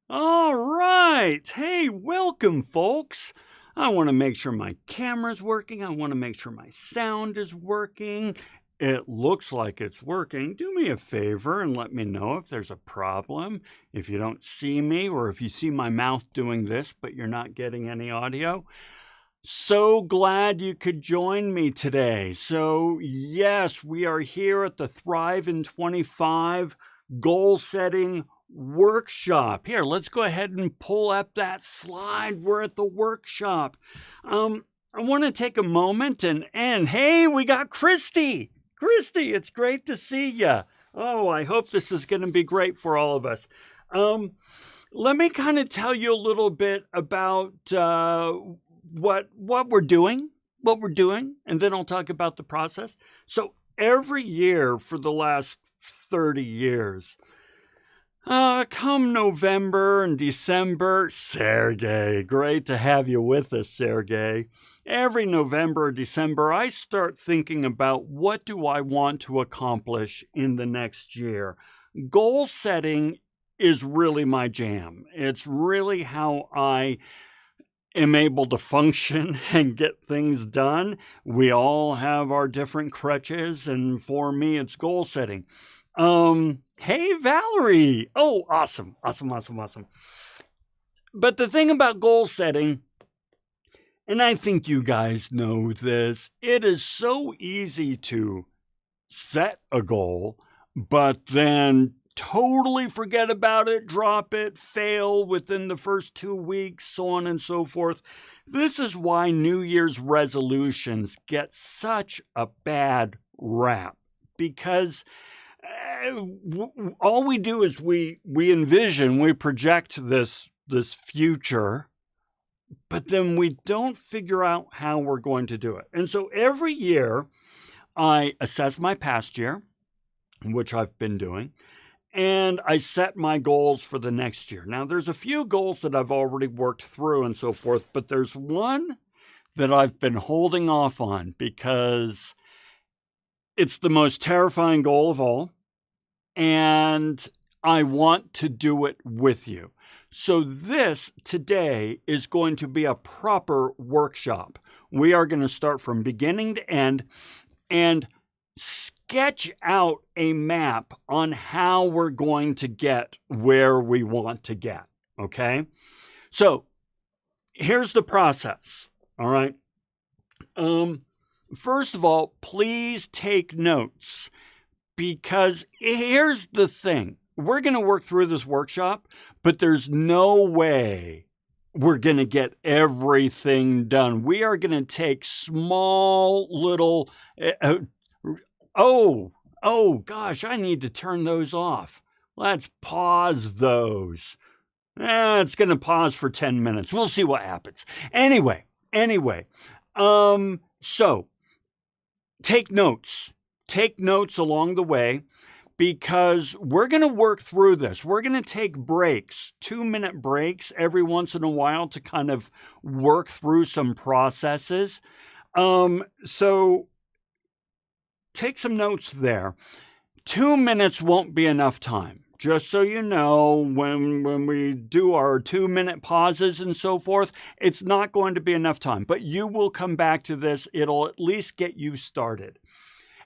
All right. Hey, welcome, folks. I want to make sure my camera's working. I want to make sure my sound is working. It looks like it's working. Do me a favor and let me know if there's a problem. If you don't see me or if you see my mouth doing this, but you're not getting any audio. So glad you could join me today. So, yes, we are here at the Thrive in 25 goal setting workshop. Here, let's go ahead and pull up that slide. We're at the workshop. I want to take a moment and hey, we got Christy. Christy, it's great to see you. Oh, I hope this is going to be great for all of us. Let me kind of tell you a little bit about what we're doing, and then I'll talk about the process. So every year for the last 30 years, come November and December, Sergey, great to have you with us, Sergey. Every November or December, I start thinking about what do I want to accomplish in the next year. Goal setting is really my jam. It's really how I am able to function and get things done. We all have our different crutches, and for me, it's goal setting. Hey, Valerie. Oh, awesome. But the thing about goal setting, and I think you guys know this, it is so easy to set a goal, but then totally forget about it, drop it, fail within the first 2 weeks, so on and so forth. This is why New Year's resolutions get such a bad rap, because all we do is we envision, we project this future, but then we don't figure out how we're going to do it. And so every year I assess my past year, which I've been doing, and I set my goals for the next year. Now, there's a few goals that I've already worked through and so forth, but there's one that I've been holding off on because it's the most terrifying goal of all, and I want to do it with you. So this today is going to be a proper workshop. We are going to start from beginning to end and sketch out a map on how we're going to get where we want to get, okay? So here's the process, all right? First of all, please take notes, because here's the thing. We're going to work through this workshop, but there's no way we're going to get everything done. We are going to take small little... Oh gosh, I need to turn those off. Let's pause those. It's going to pause for 10 minutes. We'll see what happens. Anyway, so take notes. Take notes along the way, because we're going to work through this. We're going to take breaks, 2-minute breaks every once in a while to kind of work through some processes. So take some notes there. 2 minutes won't be enough time. Just so you know, when we do our 2-minute pauses and so forth, it's not going to be enough time. But you will come back to this. It'll at least get you started.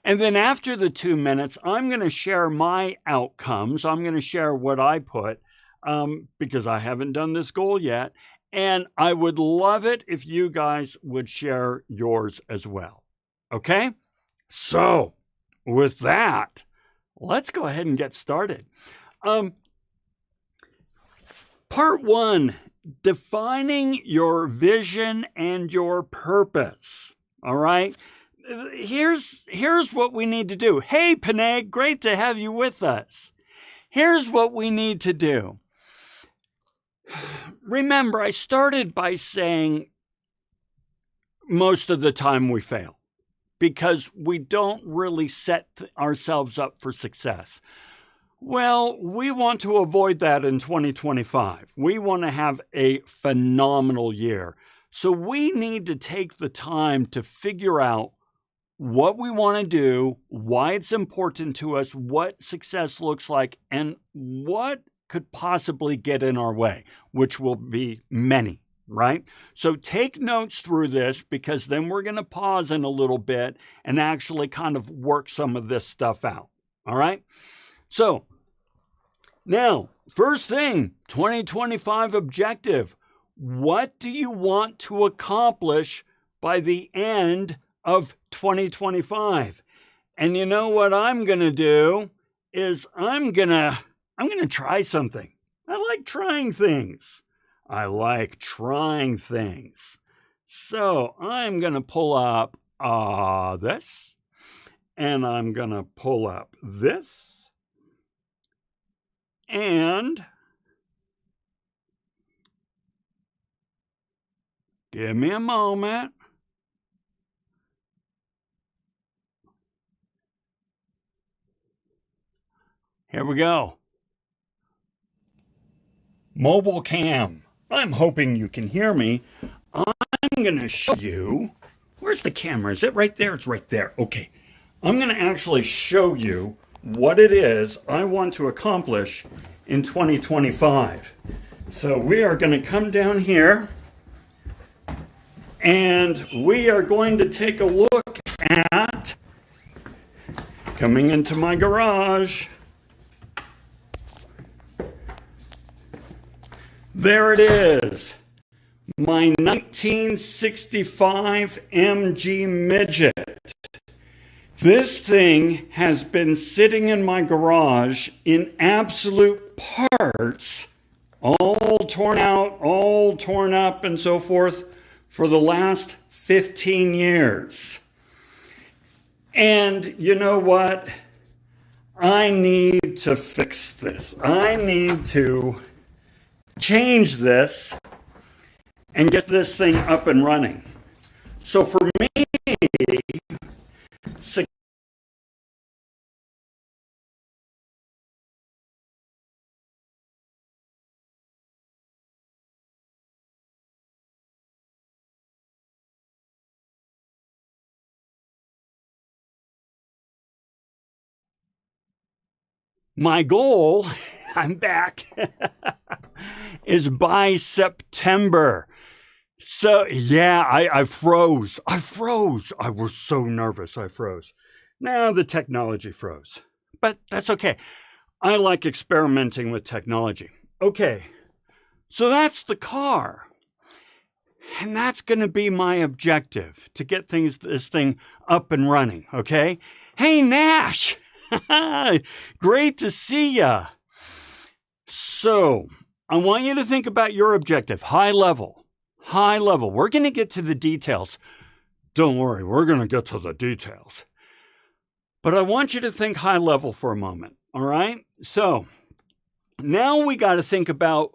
And then after the 2 minutes, I'm going to share my outcomes. I'm going to share what I put, because I haven't done this goal yet. And I would love it if you guys would share yours as well. Okay? So, with that, let's go ahead and get started. Part 1, defining your vision and your purpose. All right? Here's what we need to do. Hey, Panay, great to have you with us. Here's what we need to do. Remember, I started by saying most of the time we fail because we don't really set ourselves up for success. Well, we want to avoid that in 2025. We want to have a phenomenal year. So we need to take the time to figure out what we want to do, why it's important to us, what success looks like, and what could possibly get in our way, which will be many, right? So take notes through this, because then we're going to pause in a little bit and actually kind of work some of this stuff out. All right? So now, first thing, 2025 objective. What do you want to accomplish by the end of 2025? And you know what I'm going to do is I'm going to try something. I like trying things. So I'm going to pull up this, and I'm going to pull up this, and give me a moment. Here we go. Mobile cam. I'm hoping you can hear me. I'm going to show you. Where's the camera? Is it right there? It's right there. Okay. I'm going to actually show you what it is I want to accomplish in 2025. So we are going to come down here, and we are going to take a look at coming into my garage. There it is, my 1965 MG Midget. This thing has been sitting in my garage in absolute parts, all torn out, all torn up, and so forth, for the last 15 years. And you know what? I need to fix this. I need to change this and get this thing up and running. So for me, my goal, I'm back, is by September. So, yeah, I froze. I was so nervous. I froze. Now the technology froze. But that's okay. I like experimenting with technology. Okay, so that's the car. And that's going to be my objective, to get this thing up and running, okay? Hey, Nash! Great to see ya. So, I want you to think about your objective, high level. We're going to get to the details. Don't worry, we're going to get to the details. But I want you to think high level for a moment, all right? So, now we got to think about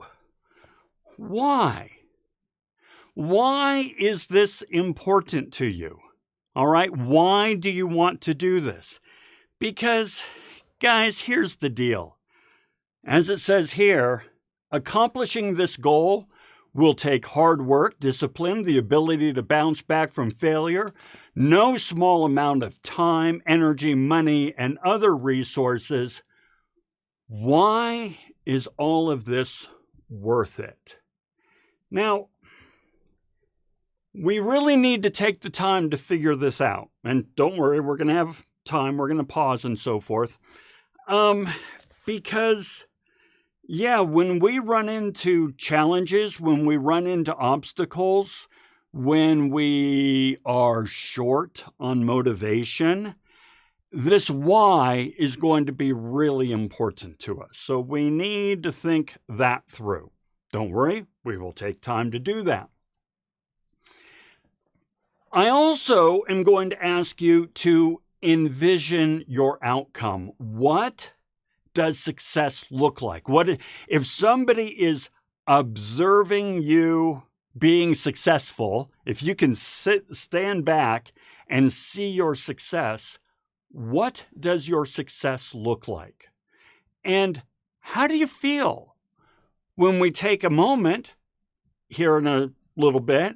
why. Why is this important to you? All right, why do you want to do this? Because, guys, here's the deal. As it says here, accomplishing this goal will take hard work, discipline, the ability to bounce back from failure, no small amount of time, energy, money, and other resources. Why is all of this worth it? Now, we really need to take the time to figure this out. And don't worry, we're going to have time. We're going to pause and so forth. Because, yeah, when we run into challenges, when we run into obstacles, when we are short on motivation, this why is going to be really important to us. So we need to think that through. Don't worry, we will take time to do that. I also am going to ask you to envision your outcome. What does success look like? What if somebody is observing you being successful? If you can stand back and see your success, what does your success look like? And how do you feel? When we take a moment here in a little bit,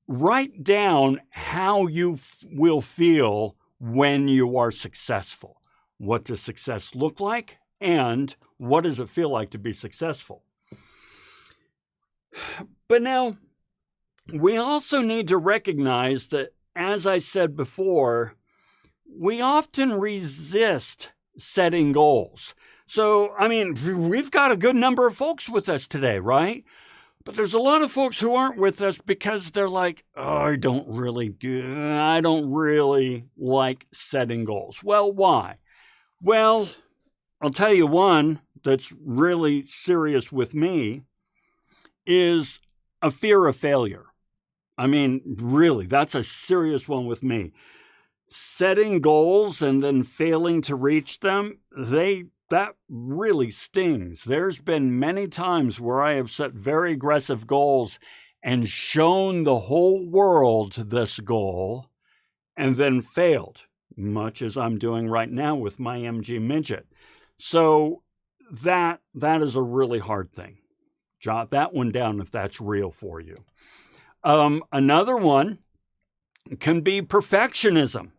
write down how you will feel when you are successful. What does success look like? And what does it feel like to be successful? But now, we also need to recognize that, as I said before, we often resist setting goals. So, I mean, we've got a good number of folks with us today, right? But there's a lot of folks who aren't with us because they're like, oh, I don't really like setting goals. Well, why? Well, I'll tell you one that's really serious with me is a fear of failure. I mean, really, that's a serious one with me. Setting goals and then failing to reach them, that really stings. There's been many times where I have set very aggressive goals and shown the whole world this goal and then failed, much as I'm doing right now with my MG Midget. So that is a really hard thing. Jot that one down if that's real for you. Another one can be perfectionism.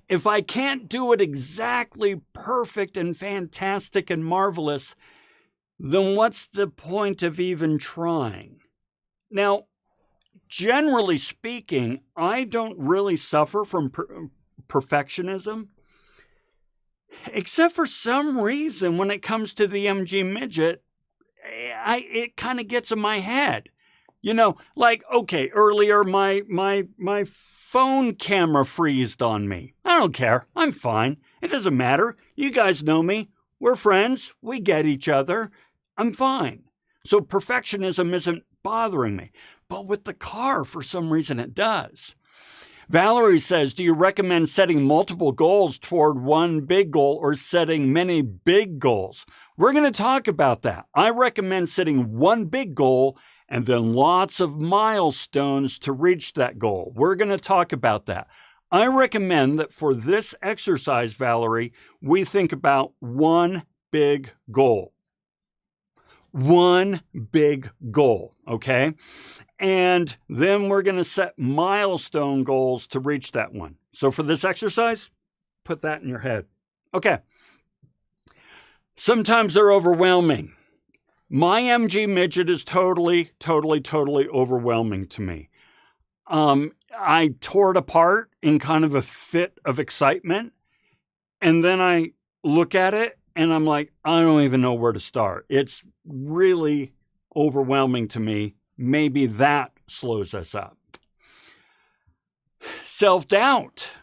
If I can't do it exactly perfect and fantastic and marvelous, then what's the point of even trying? Now, generally speaking, I don't really suffer from perfectionism, except for some reason when it comes to the MG Midget, it kind of gets in my head. You know, like, okay, earlier my phone camera freezed on me. I don't care. I'm fine. It doesn't matter. You guys know me. We're friends. We get each other. I'm fine. So perfectionism isn't bothering me. But with the car, for some reason, it does. Valerie says, do you recommend setting multiple goals toward one big goal or setting many big goals? We're going to talk about that. I recommend setting one big goal and then lots of milestones to reach that goal. We're going to talk about that. I recommend that for this exercise, Valerie, we think about one big goal. One big goal, okay? And then we're going to set milestone goals to reach that one. So for this exercise, put that in your head. Okay. Sometimes they're overwhelming. My MG Midget is totally overwhelming to me. I tore it apart in kind of a fit of excitement. And then I look at it and I'm like, I don't even know where to start. It's really overwhelming to me. Maybe that slows us up. Self-doubt.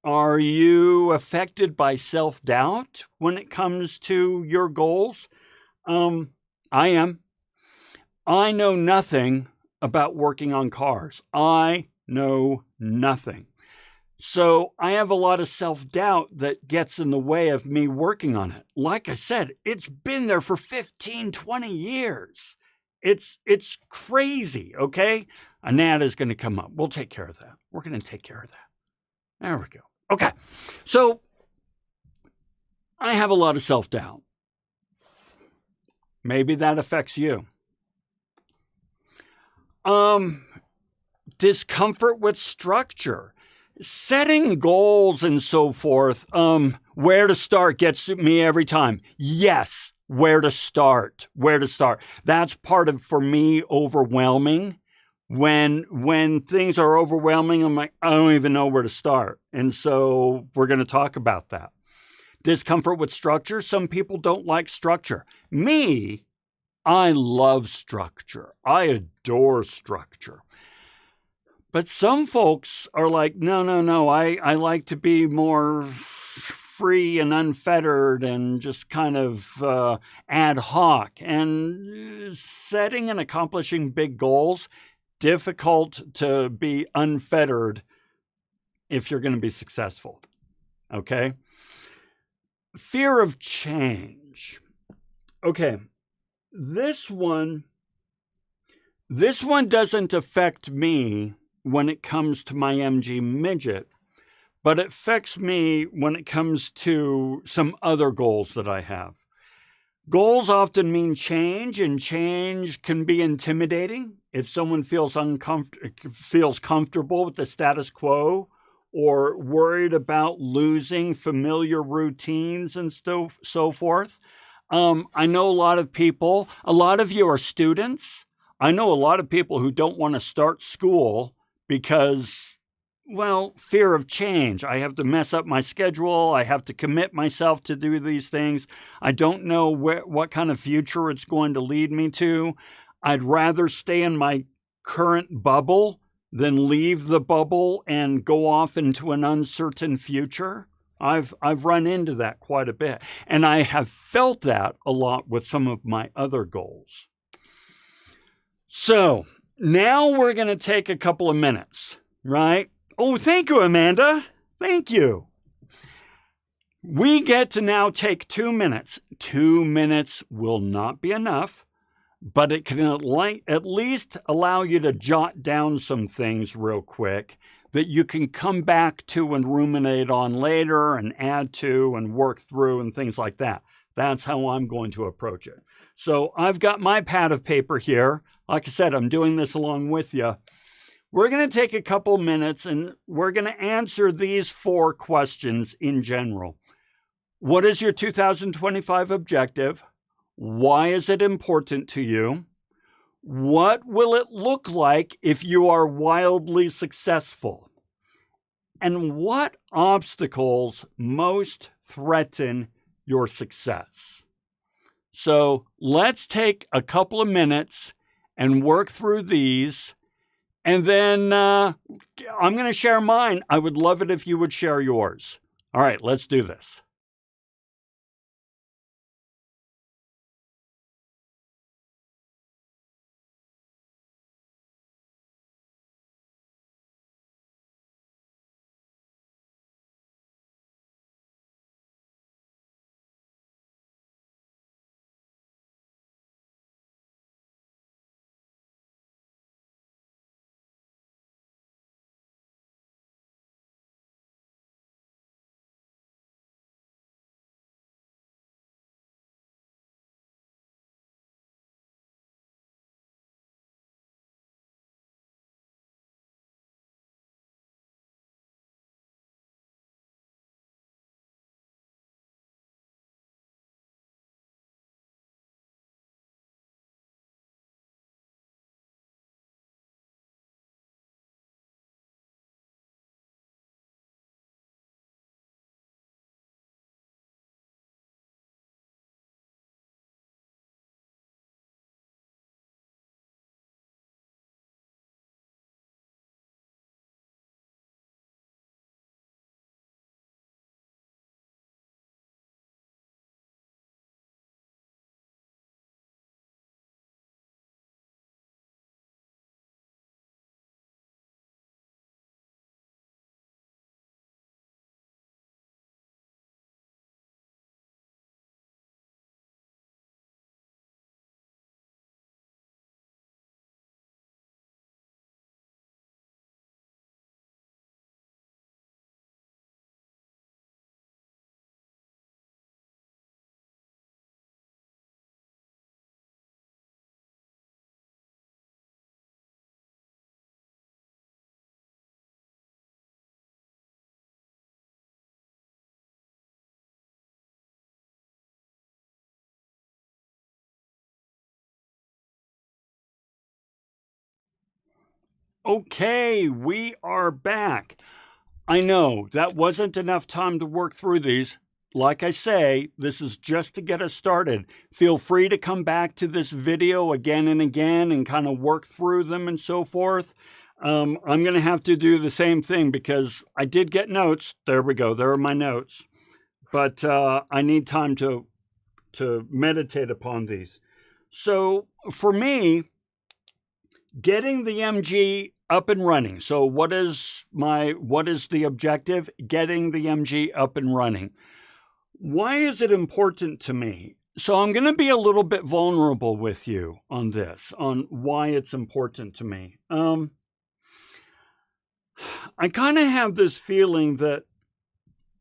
Are you affected by self-doubt when it comes to your goals? I am. I know nothing about working on cars. I know nothing. So I have a lot of self-doubt that gets in the way of me working on it. Like I said, it's been there for 15, 20 years. It's crazy, okay? Anata's going to come up. We'll take care of that. We're going to take care of that. There we go. Okay. So I have a lot of self-doubt. Maybe that affects you. Discomfort with structure. Setting goals and so forth. Where to start gets me every time. Yes, where to start. That's part of, for me, overwhelming. When things are overwhelming, I'm like, I don't even know where to start. And so we're going to talk about that. Discomfort with structure. Some people don't like structure. Me, I love structure. I adore structure. But some folks are like, no, I like to be more free and unfettered and just kind of ad hoc. And setting and accomplishing big goals, difficult to be unfettered if you're going to be successful. Okay? Fear of change. Okay, this one doesn't affect me when it comes to my MG Midget, but it affects me when it comes to some other goals that I have. Goals often mean change, and change can be intimidating if someone feels comfortable with the status quo or worried about losing familiar routines and so forth. I know a lot of you are students. I know a lot of people who don't want to start school because, well, fear of change. I have to mess up my schedule. I have to commit myself to do these things. I don't know what kind of future it's going to lead me to. I'd rather stay in my current bubble than leave the bubble and go off into an uncertain future. I've run into that quite a bit, and I have felt that a lot with some of my other goals. So now we're going to take a couple of minutes, right? Oh, thank you, Amanda. Thank you. We get to now take 2 minutes. 2 minutes will not be enough, but it can at least allow you to jot down some things real quick that you can come back to and ruminate on later and add to and work through and things like that. That's how I'm going to approach it. So I've got my pad of paper here. Like I said, I'm doing this along with you. We're going to take a couple minutes and we're going to answer these 4 questions in general. What is your 2025 objective? Why is it important to you? What will it look like if you are wildly successful? And what obstacles most threaten your success? So let's take a couple of minutes and work through these. And then I'm going to share mine. I would love it if you would share yours. All right, let's do this. Okay, we are back. I know that wasn't enough time to work through these. Like I say, this is just to get us started. Feel free to come back to this video again and again and kind of work through them and so forth. I'm going to have to do the same thing because I did get notes. There we go. There are my notes. But I need time to meditate upon these. So for me, getting the MG up and running. So what is the objective? Getting the MG up and running. Why is it important to me? So I'm going to be a little bit vulnerable with you on this, on why it's important to me. I kind of have this feeling that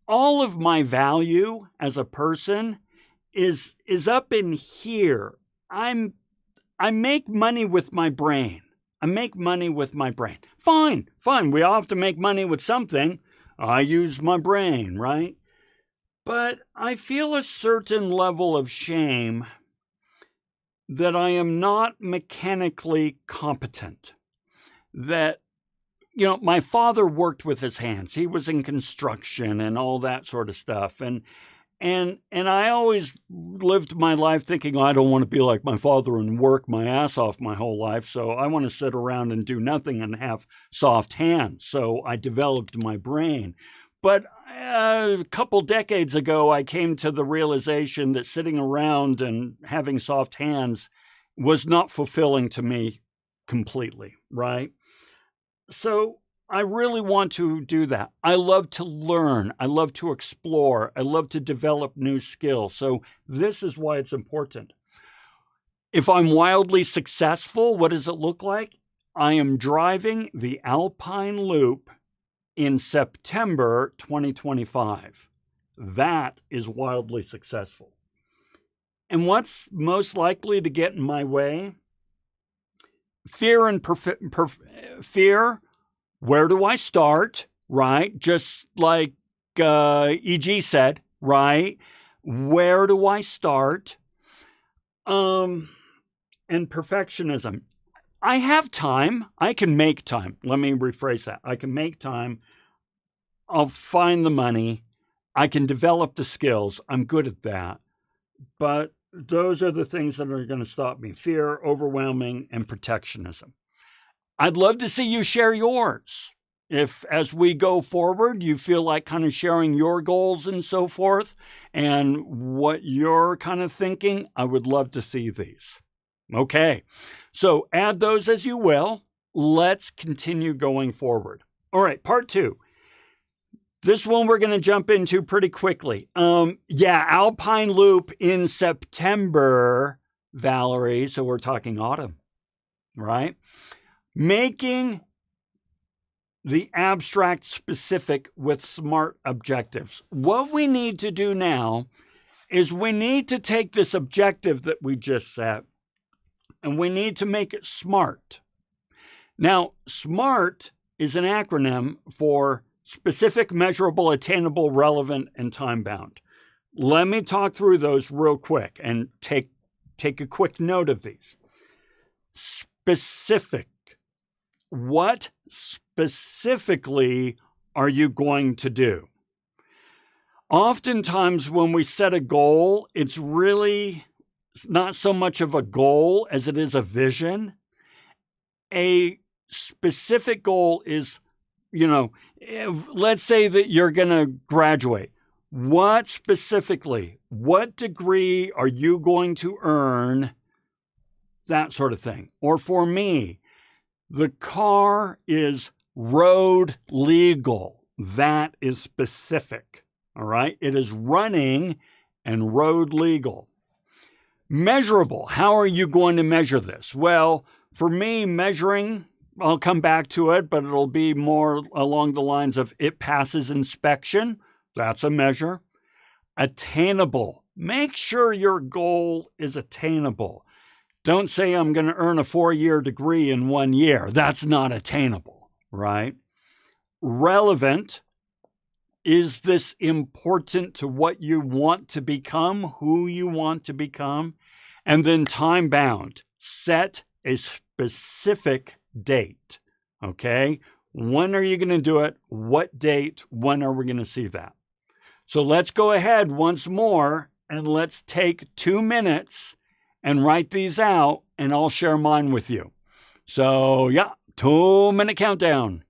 all of my value as a person is up in here. I make money with my brain. I make money with my brain. Fine. We all have to make money with something. I use my brain, right? But I feel a certain level of shame that I am not mechanically competent. That, my father worked with his hands. He was in construction and all that sort of stuff. And I always lived my life thinking, I don't want to be like my father and work my ass off my whole life. So I want to sit around and do nothing and have soft hands. So I developed my brain. But a couple decades ago, I came to the realization that sitting around and having soft hands was not fulfilling to me completely, right? So I really want to do that. I love to learn. I love to explore. I love to develop new skills. So this is why it's important. If I'm wildly successful, what does it look like? I am driving the Alpine Loop in September 2025. That is wildly successful. And what's most likely to get in my way? Fear and fear. Where do I start? Right? Just like EG said, right? Where do I start? And perfectionism. I have time. I can make time. Let me rephrase that. I can make time. I'll find the money. I can develop the skills. I'm good at that. But those are the things that are going to stop me. Fear, overwhelming, and protectionism. I'd love to see you share yours. If, as we go forward, you feel like kind of sharing your goals and so forth and what you're kind of thinking, I would love to see these. Okay, so add those as you will. Let's continue going forward. All right, part 2. This one we're going to jump into pretty quickly. Alpine Loop in September, Valerie. So we're talking autumn, right? Making the abstract specific with SMART objectives. What we need to do now is we need to take this objective that we just set and we need to make it SMART. Now, SMART is an acronym for specific, measurable, attainable, relevant, and time-bound. Let me talk through those real quick and take a quick note of these. Specific. What specifically are you going to do? Oftentimes when we set a goal, it's really not so much of a goal as it is a vision. A specific goal is, let's say that you're going to graduate. What specifically? What degree are you going to earn? That sort of thing. Or for me, the car is road legal. That is specific. All right. It is running and road legal. Measurable. How are you going to measure this? Well, for me, measuring, I'll come back to it, but it'll be more along the lines of it passes inspection. That's a measure. Attainable. Make sure your goal is attainable. Don't say I'm going to earn a 4-year degree in 1 year. That's not attainable, right? Relevant. Is this important to what you want to become, who you want to become? And then time bound. Set a specific date, okay? When are you going to do it? What date? When are we going to see that? So let's go ahead once more and let's take 2 minutes and write these out, and I'll share mine with you. So, 2-minute countdown.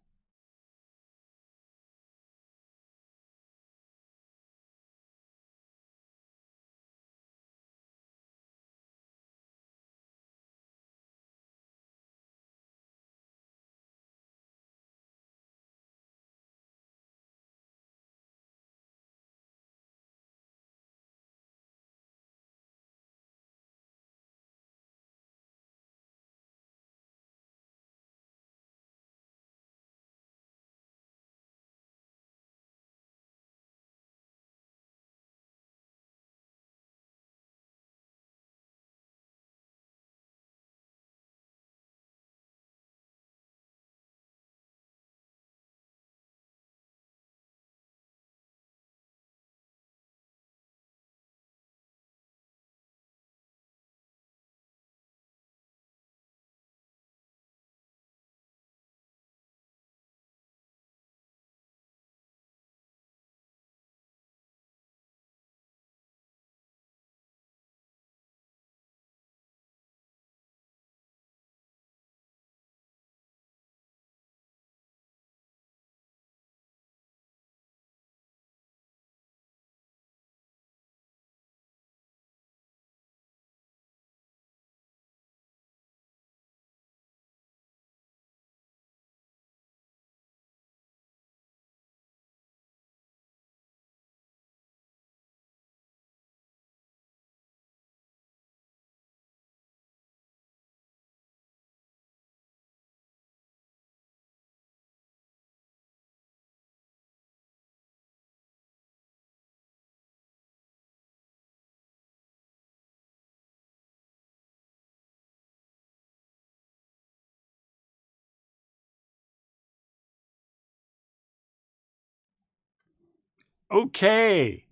Okay,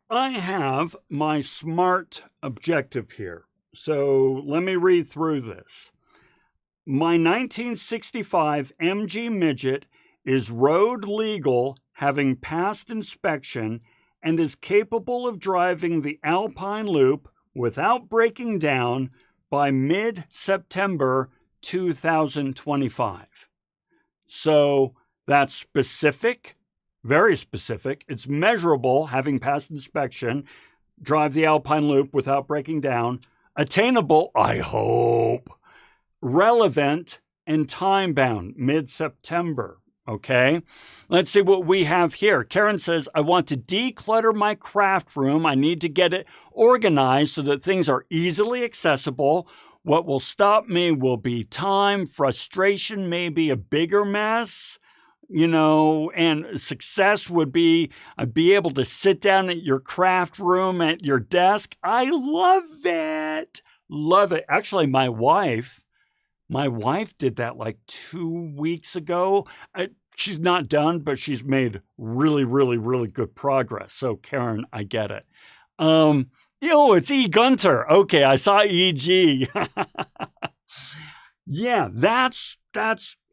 I have my SMART objective here. So let me read through this. My 1965 MG Midget is road legal, having passed inspection, and is capable of driving the Alpine Loop without breaking down by mid-September 2025. So that's specific, very specific. It's measurable, having passed inspection, drive the Alpine Loop without breaking down. Attainable, I hope. Relevant and time-bound, mid-September. Okay, let's see what we have here. Karen says, I want to declutter my craft room. I need to get it organized so that things are easily accessible. What will stop me will be time, frustration, maybe a bigger mess, and success would be I'd be able to sit down at your craft room at your desk. I love it. Love it. Actually, my wife did that like 2 weeks ago. She's not done, but she's made really, really, really good progress. So Karen, I get it. It's E. Gunter. Okay, I saw EG. Yeah, that's,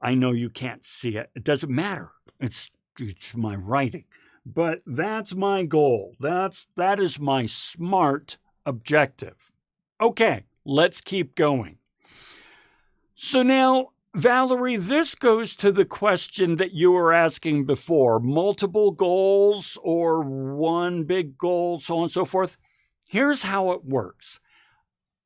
I know you can't see it. It doesn't matter. It's my writing. But that's my goal. That is my SMART objective. Okay, let's keep going. So now, Valerie, this goes to the question that you were asking before. Multiple goals or one big goal, so on and so forth. Here's how it works.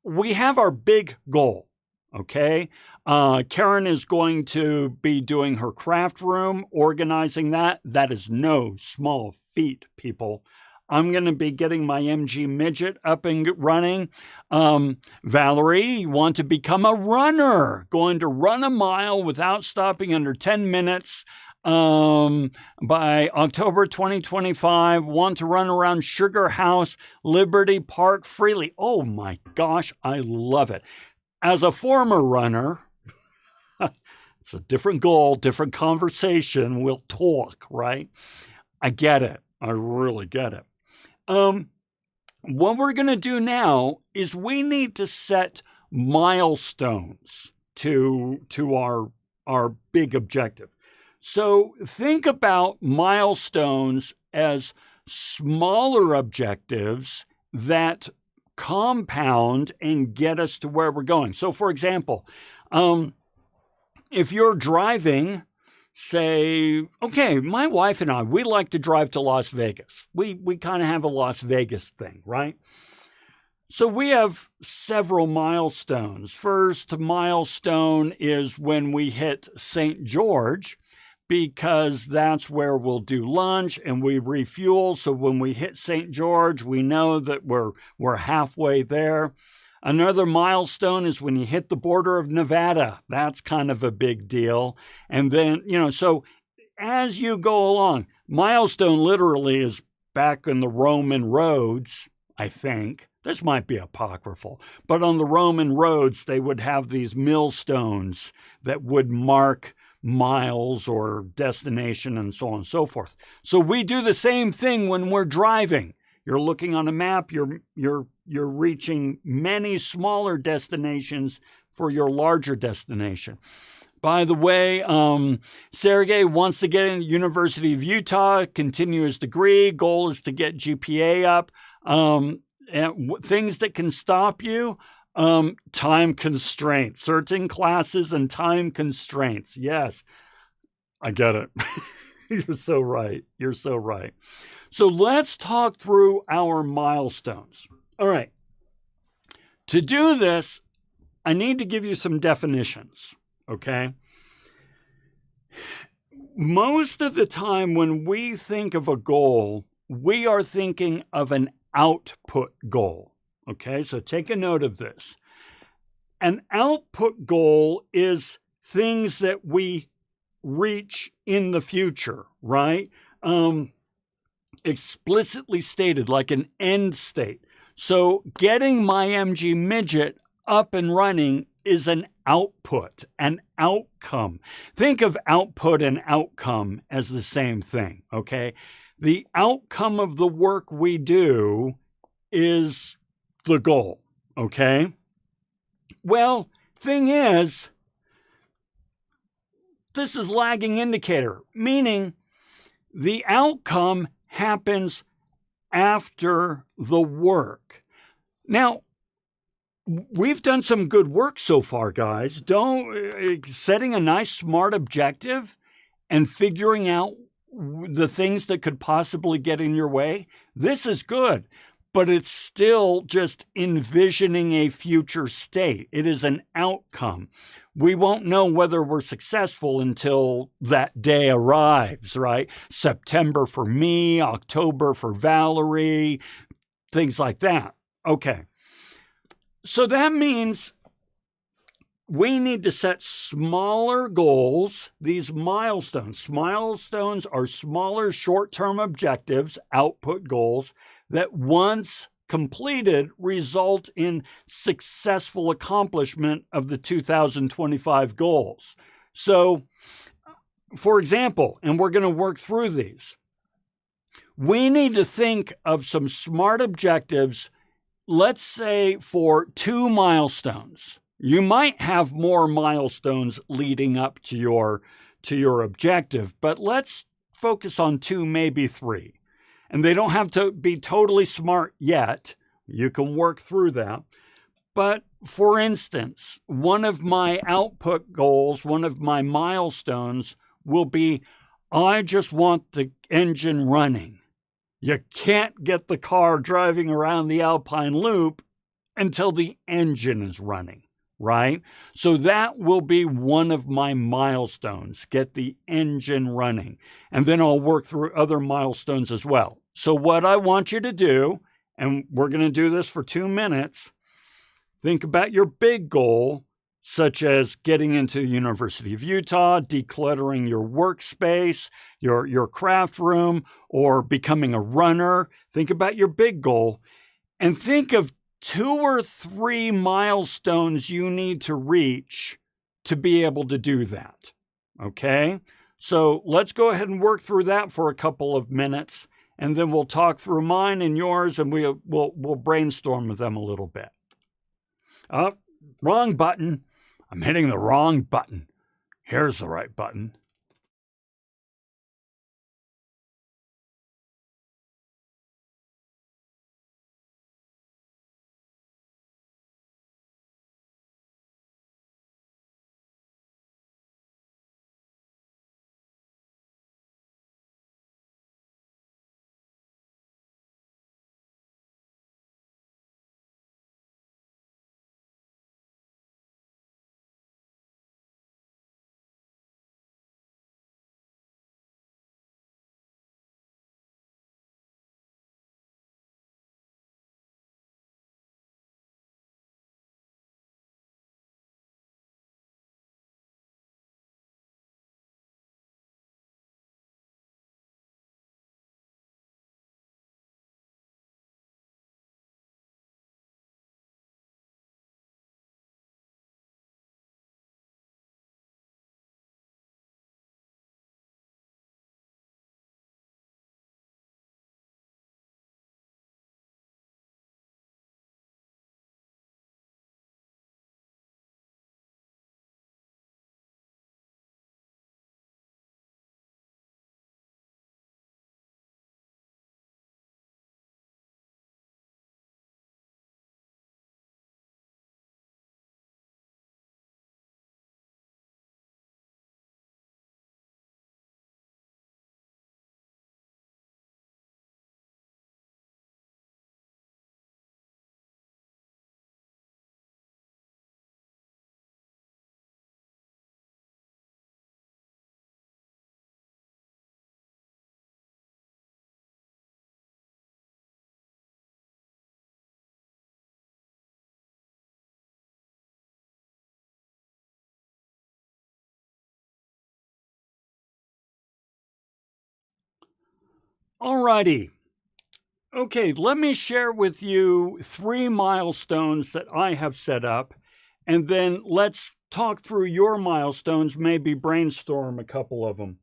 We have our big goal, okay? Karen is going to be doing her craft room, organizing that. That is no small feat, people. I'm going to be getting my MG Midget up and running. Valerie, you want to become a runner, going to run a mile without stopping under 10 minutes. By October 2025, want to run around Sugar House, Liberty Park freely. Oh my gosh, I love it. As a former runner, it's a different goal, different conversation. We'll talk, right? I get it. I really get it. What we're going to do now is we need to set milestones to our big objective. So think about milestones as smaller objectives that compound and get us to where we're going. So for example, if you're driving, say, okay, my wife and I, we like to drive to Las Vegas. We kind of have a Las Vegas thing, right? So we have several milestones. First milestone is when we hit St. George, because that's where we'll do lunch and we refuel. So when we hit St. George, we know that we're halfway there. Another milestone is when you hit the border of Nevada. That's kind of a big deal. And then, so as you go along, milestone literally is back in the Roman roads, I think. This might be apocryphal, but on the Roman roads, they would have these millstones that would mark miles or destination and so on and so forth. So we do the same thing when we're driving. You're looking on a map, you're reaching many smaller destinations for your larger destination. By the way, Sergey wants to get in the University of Utah, continue his degree. Goal is to get GPA up. And things that can stop you, time constraints, certain classes and time constraints. Yes, I get it. You're so right. You're so right. So let's talk through our milestones. All right. To do this, I need to give you some definitions, okay? Most of the time when we think of a goal, we are thinking of an output goal, okay? So take a note of this. An output goal is things that we reach in the future, right? Explicitly stated, like an end state. So getting my MG Midget up and running is an output, an outcome. Think of output and outcome as the same thing, okay? The outcome of the work we do is the goal, okay? Well, thing is, this is lagging indicator, meaning the outcome happens after the work. Now, we've done some good work so far, guys. Setting a nice, smart objective and figuring out the things that could possibly get in your way. This is good, but it's still just envisioning a future state. It is an outcome. We won't know whether we're successful until that day arrives, right? September for me, October for Valerie, things like that. Okay. So that means we need to set smaller goals, these milestones. Milestones are smaller short-term objectives, output goals, that once completed result in successful accomplishment of the 2025 goals. So, for example, and we're going to work through these, we need to think of some smart objectives, let's say for 2 milestones. You might have more milestones leading up to your objective, but let's focus on 2, maybe 3. And they don't have to be totally smart yet. You can work through that. But for instance, one of my output goals, one of my milestones will be, I just want the engine running. You can't get the car driving around the Alpine Loop until the engine is running, right? So that will be one of my milestones, get the engine running. And then I'll work through other milestones as well. So what I want you to do, and we're going to do this for 2 minutes, think about your big goal, such as getting into the University of Utah, decluttering your workspace, your craft room, or becoming a runner. Think about your big goal and think of 2 or 3 milestones you need to reach to be able to do that. Okay? So let's go ahead and work through that for a couple of minutes, and then we'll talk through mine and yours, and we'll brainstorm them a little bit. Wrong button. I'm hitting the wrong button. Here's the right button. Alrighty. Okay, let me share with you 3 milestones that I have set up, and then let's talk through your milestones, maybe brainstorm a couple of them.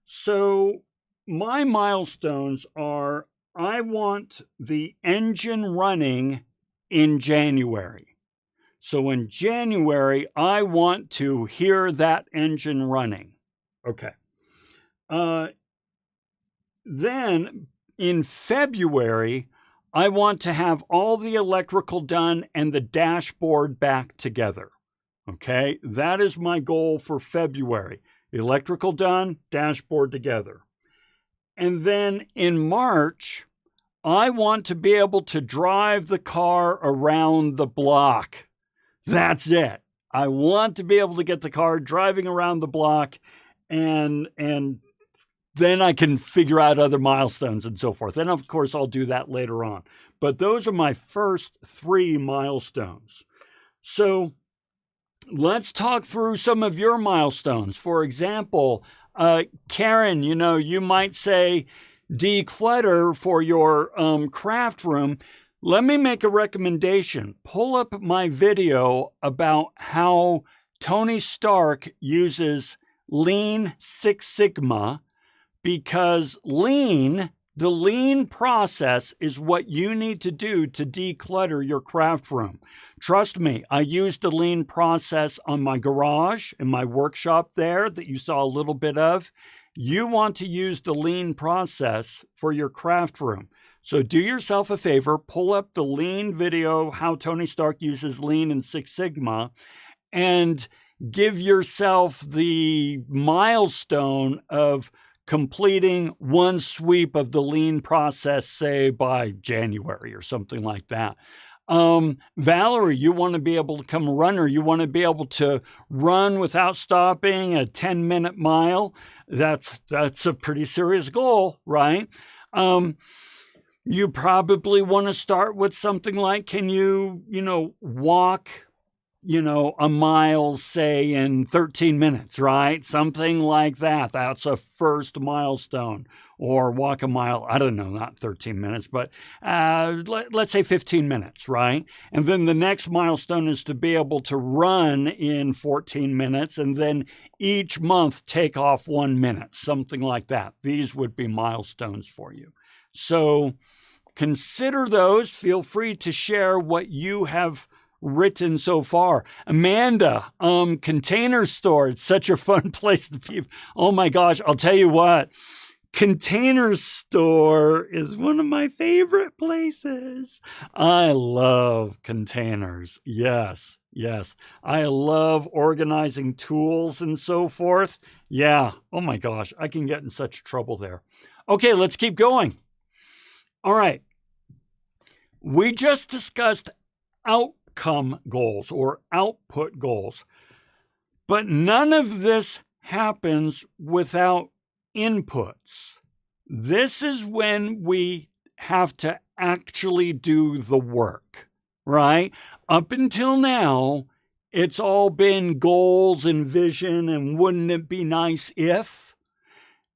So my milestones are, I want the engine running in January. So in January, I want to hear that engine running. Okay. Then in February, I want to have all the electrical done and the dashboard back together. Okay, that is my goal for February. Electrical done, dashboard together. And then in March, I want to be able to drive the car around the block. That's it. I want to be able to get the car driving around the block, and then I can figure out other milestones and so forth. And of course, I'll do that later on. But those are my first 3 milestones. So let's talk through some of your milestones. For example, Karen, you might say declutter for your craft room. Let me make a recommendation. Pull up my video about how Tony Stark uses Lean Six Sigma, because the lean process is what you need to do to declutter your craft room. Trust me, I used the lean process on my garage and my workshop there that you saw a little bit of. You want to use the lean process for your craft room. So do yourself a favor, pull up the lean video, how Tony Stark uses lean in Six Sigma, and give yourself the milestone of completing one sweep of the lean process, say by January or something like that. Valerie, you want to be able to become a runner. You want to be able to run without stopping a 10-minute mile. That's a pretty serious goal, right? You probably want to start with something like, can you walk a mile, say, in 13 minutes, right? Something like that. That's a first milestone. Or walk a mile, I don't know, not 13 minutes, but let's say 15 minutes, right? And then the next milestone is to be able to run in 14 minutes, and then each month take off 1 minute, something like that. These would be milestones for you. So consider those. Feel free to share what you have written so far. Amanda, Container Store. It's such a fun place to be. Oh my gosh, I'll tell you what. Container Store is one of my favorite places. I love containers. Yes. I love organizing tools and so forth. Yeah. Oh my gosh, I can get in such trouble there. Okay, let's keep going. All right. We just discussed outcome goals or output goals, but none of this happens without inputs. This is when we have to actually do the work, right? Up until now, it's all been goals and vision and wouldn't it be nice if?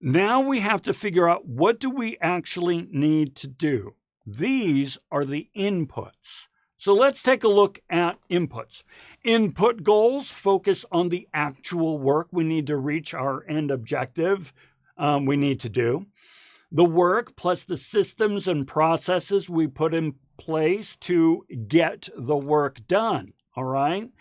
Now we have to figure out, what do we actually need to do? These are the inputs. So let's take a look at inputs. Input goals focus on the actual work we need to reach our end objective we need to do. The work plus the systems and processes we put in place to get the work done, all right?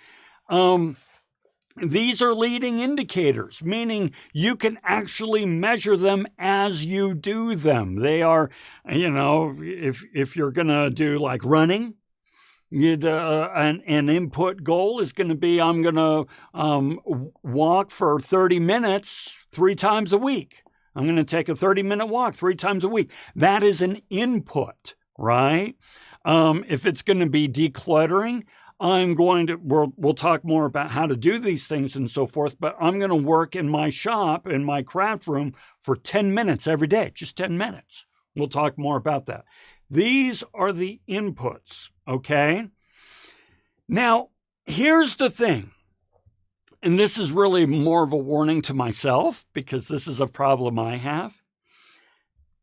These are leading indicators, meaning you can actually measure them as you do them. They are, if you're going to do like running, an input goal is going to be, I'm going to walk for 30 minutes 3 times a week. I'm going to take a 30-minute walk 3 times a week. That is an input, right? If it's going to be decluttering, we'll talk more about how to do these things and so forth, but I'm going to work in my shop, in my craft room for 10 minutes every day, just 10 minutes. We'll talk more about that. These are the inputs, okay? Now, here's the thing, and this is really more of a warning to myself because this is a problem I have.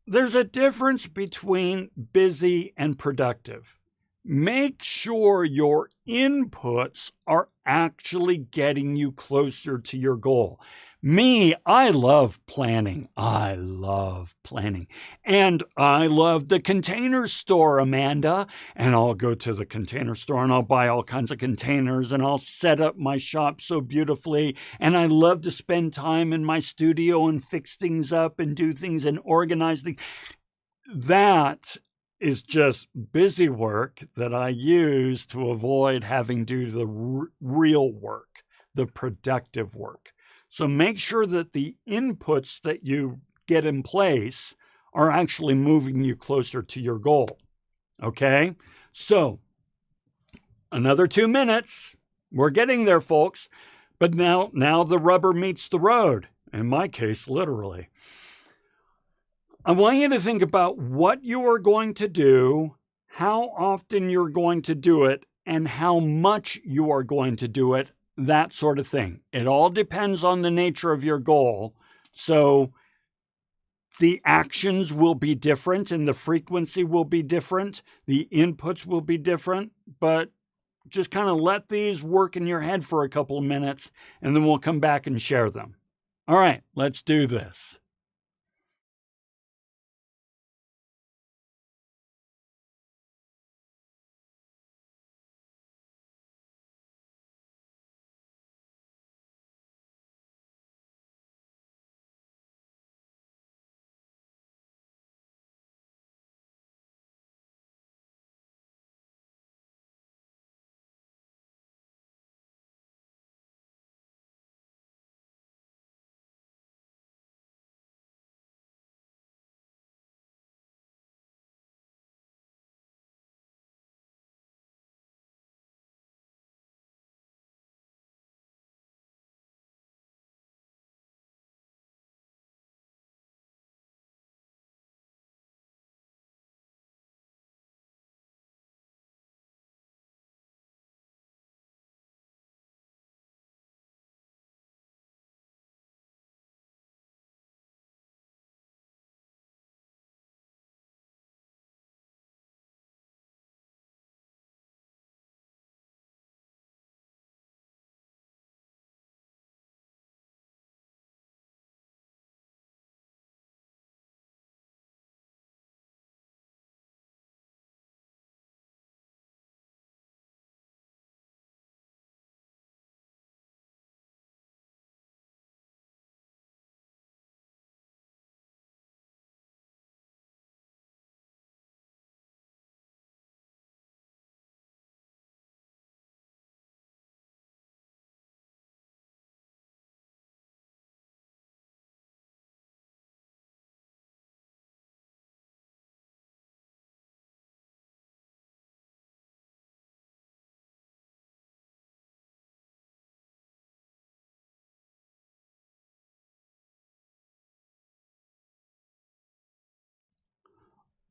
There's a difference between busy and productive. Make sure your inputs are actually getting you closer to your goal. Me, I love planning. I love planning. And I love the Container Store, Amanda. And I'll go to the Container Store and I'll buy all kinds of containers and I'll set up my shop so beautifully. And I love to spend time in my studio and fix things up and do things and organize things. That is just busy work that I use to avoid having to do the real work, the productive work. So make sure that the inputs that you get in place are actually moving you closer to your goal. Okay? So another 2 minutes. We're getting there, folks. But now the rubber meets the road. In my case, literally. I want you to think about what you are going to do, how often you're going to do it, and how much you are going to do it, that sort of thing. It all depends on the nature of your goal. So the actions will be different and the frequency will be different. The inputs will be different, but just kind of let these work in your head for a couple of minutes and then we'll come back and share them. All right, let's do this.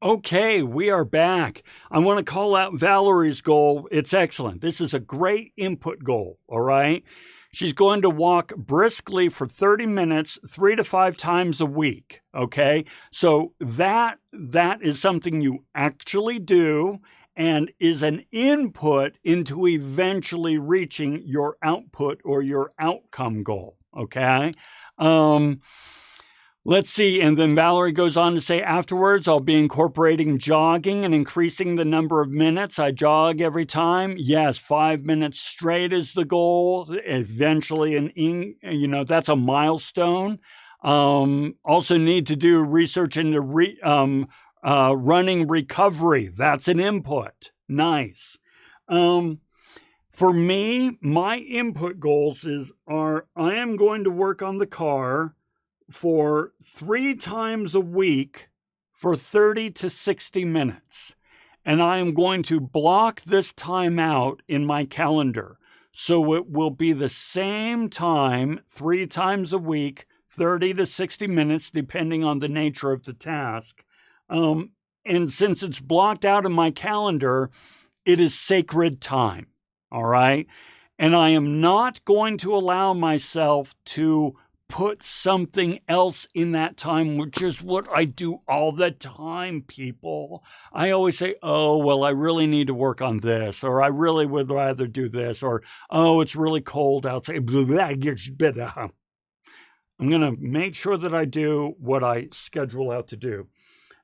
Okay, we are back. I want to call out Valerie's goal. It's excellent. This is a great input goal, all right? She's going to walk briskly for 30 minutes, 3 to 5 times a week, okay? So that is something you actually do and is an input into eventually reaching your output or your outcome goal, okay? Let's see. And then Valerie goes on to say, afterwards, I'll be incorporating jogging and increasing the number of minutes I jog every time. Yes, 5 minutes straight is the goal. Eventually, that's a milestone. Also need to do research into running recovery. That's an input. Nice. For me, my input goals are I am going to work on the car for 3 times a week for 30 to 60 minutes. And I am going to block this time out in my calendar. So it will be the same time 3 times a week, 30 to 60 minutes, depending on the nature of the task. And since it's blocked out in my calendar, it is sacred time. All right. And I am not going to allow myself to put something else in that time, which is what I do all the time, people. I always say, oh, well, I really need to work on this, or I really would rather do this, or, oh, it's really cold outside. I'm going to make sure that I do what I schedule out to do.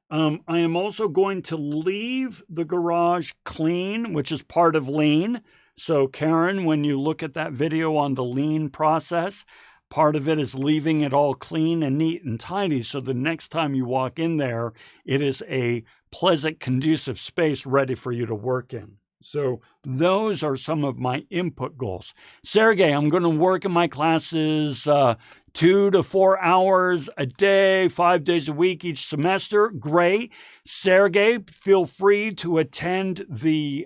I am also going to leave the garage clean, which is part of lean. So Karen, when you look at that video on the lean process, part of it is leaving it all clean and neat and tidy. So the next time you walk in there, it is a pleasant, conducive space ready for you to work in. So those are some of my input goals. Sergey, I'm going to work in my classes 2 to 4 hours a day, 5 days a week each semester. Great. Sergey, feel free to attend the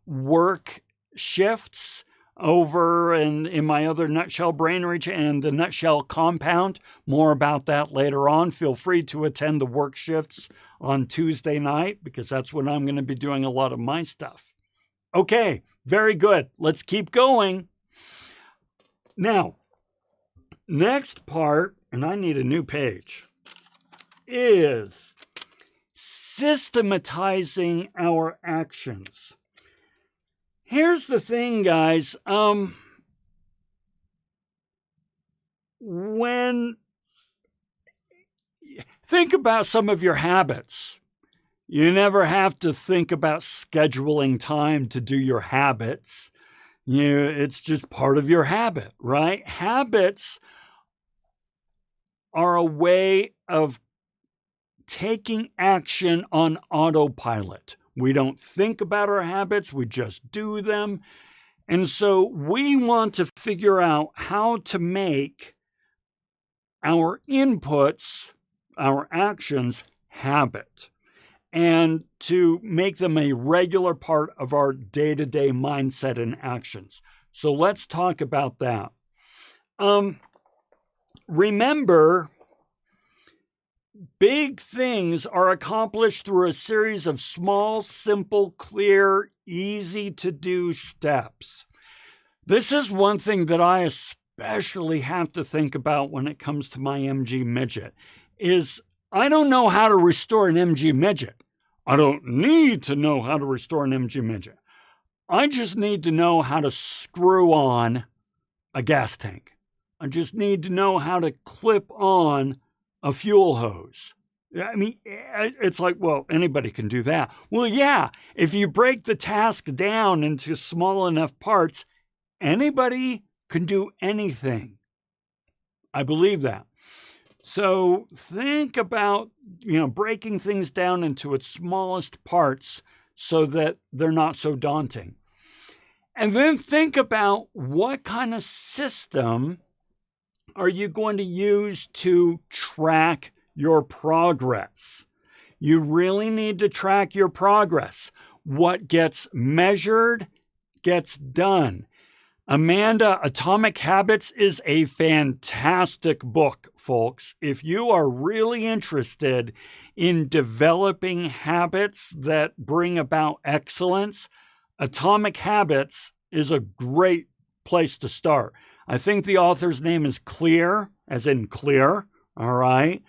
work shifts over in my other Nutshell Brainery and the Nutshell Compound. More about that later on. Feel free to attend the work shifts on Tuesday night because that's when I'm going to be doing a lot of my stuff. Okay, very good. Let's keep going. Now, next part, and I need a new page, is systematizing our actions. Here's the thing, guys. Think about some of your habits. You never have to think about scheduling time to do your habits. It's just part of your habit, right? Habits are a way of taking action on autopilot. We don't think about our habits, we just do them. And so we want to figure out how to make our inputs, our actions, habit, and to make them a regular part of our day-to-day mindset and actions. So let's talk about that. Remember, big things are accomplished through a series of small, simple, clear, easy-to-do steps. This is one thing that I especially have to think about when it comes to my MG midget, is I don't know how to restore an MG midget. I don't need to know how to restore an MG midget. I just need to know how to screw on a gas tank. I just need to know how to clip on a fuel hose. I mean, it's like, well, anybody can do that. Well, yeah, if you break the task down into small enough parts, anybody can do anything. I believe that. So think about, breaking things down into its smallest parts so that they're not so daunting. And then think about what kind of system are you going to use to track your progress? You really need to track your progress. What gets measured gets done. Amanda, Atomic Habits is a fantastic book, folks. If you are really interested in developing habits that bring about excellence, Atomic Habits is a great place to start. I think the author's name is Clear, as in clear, all right?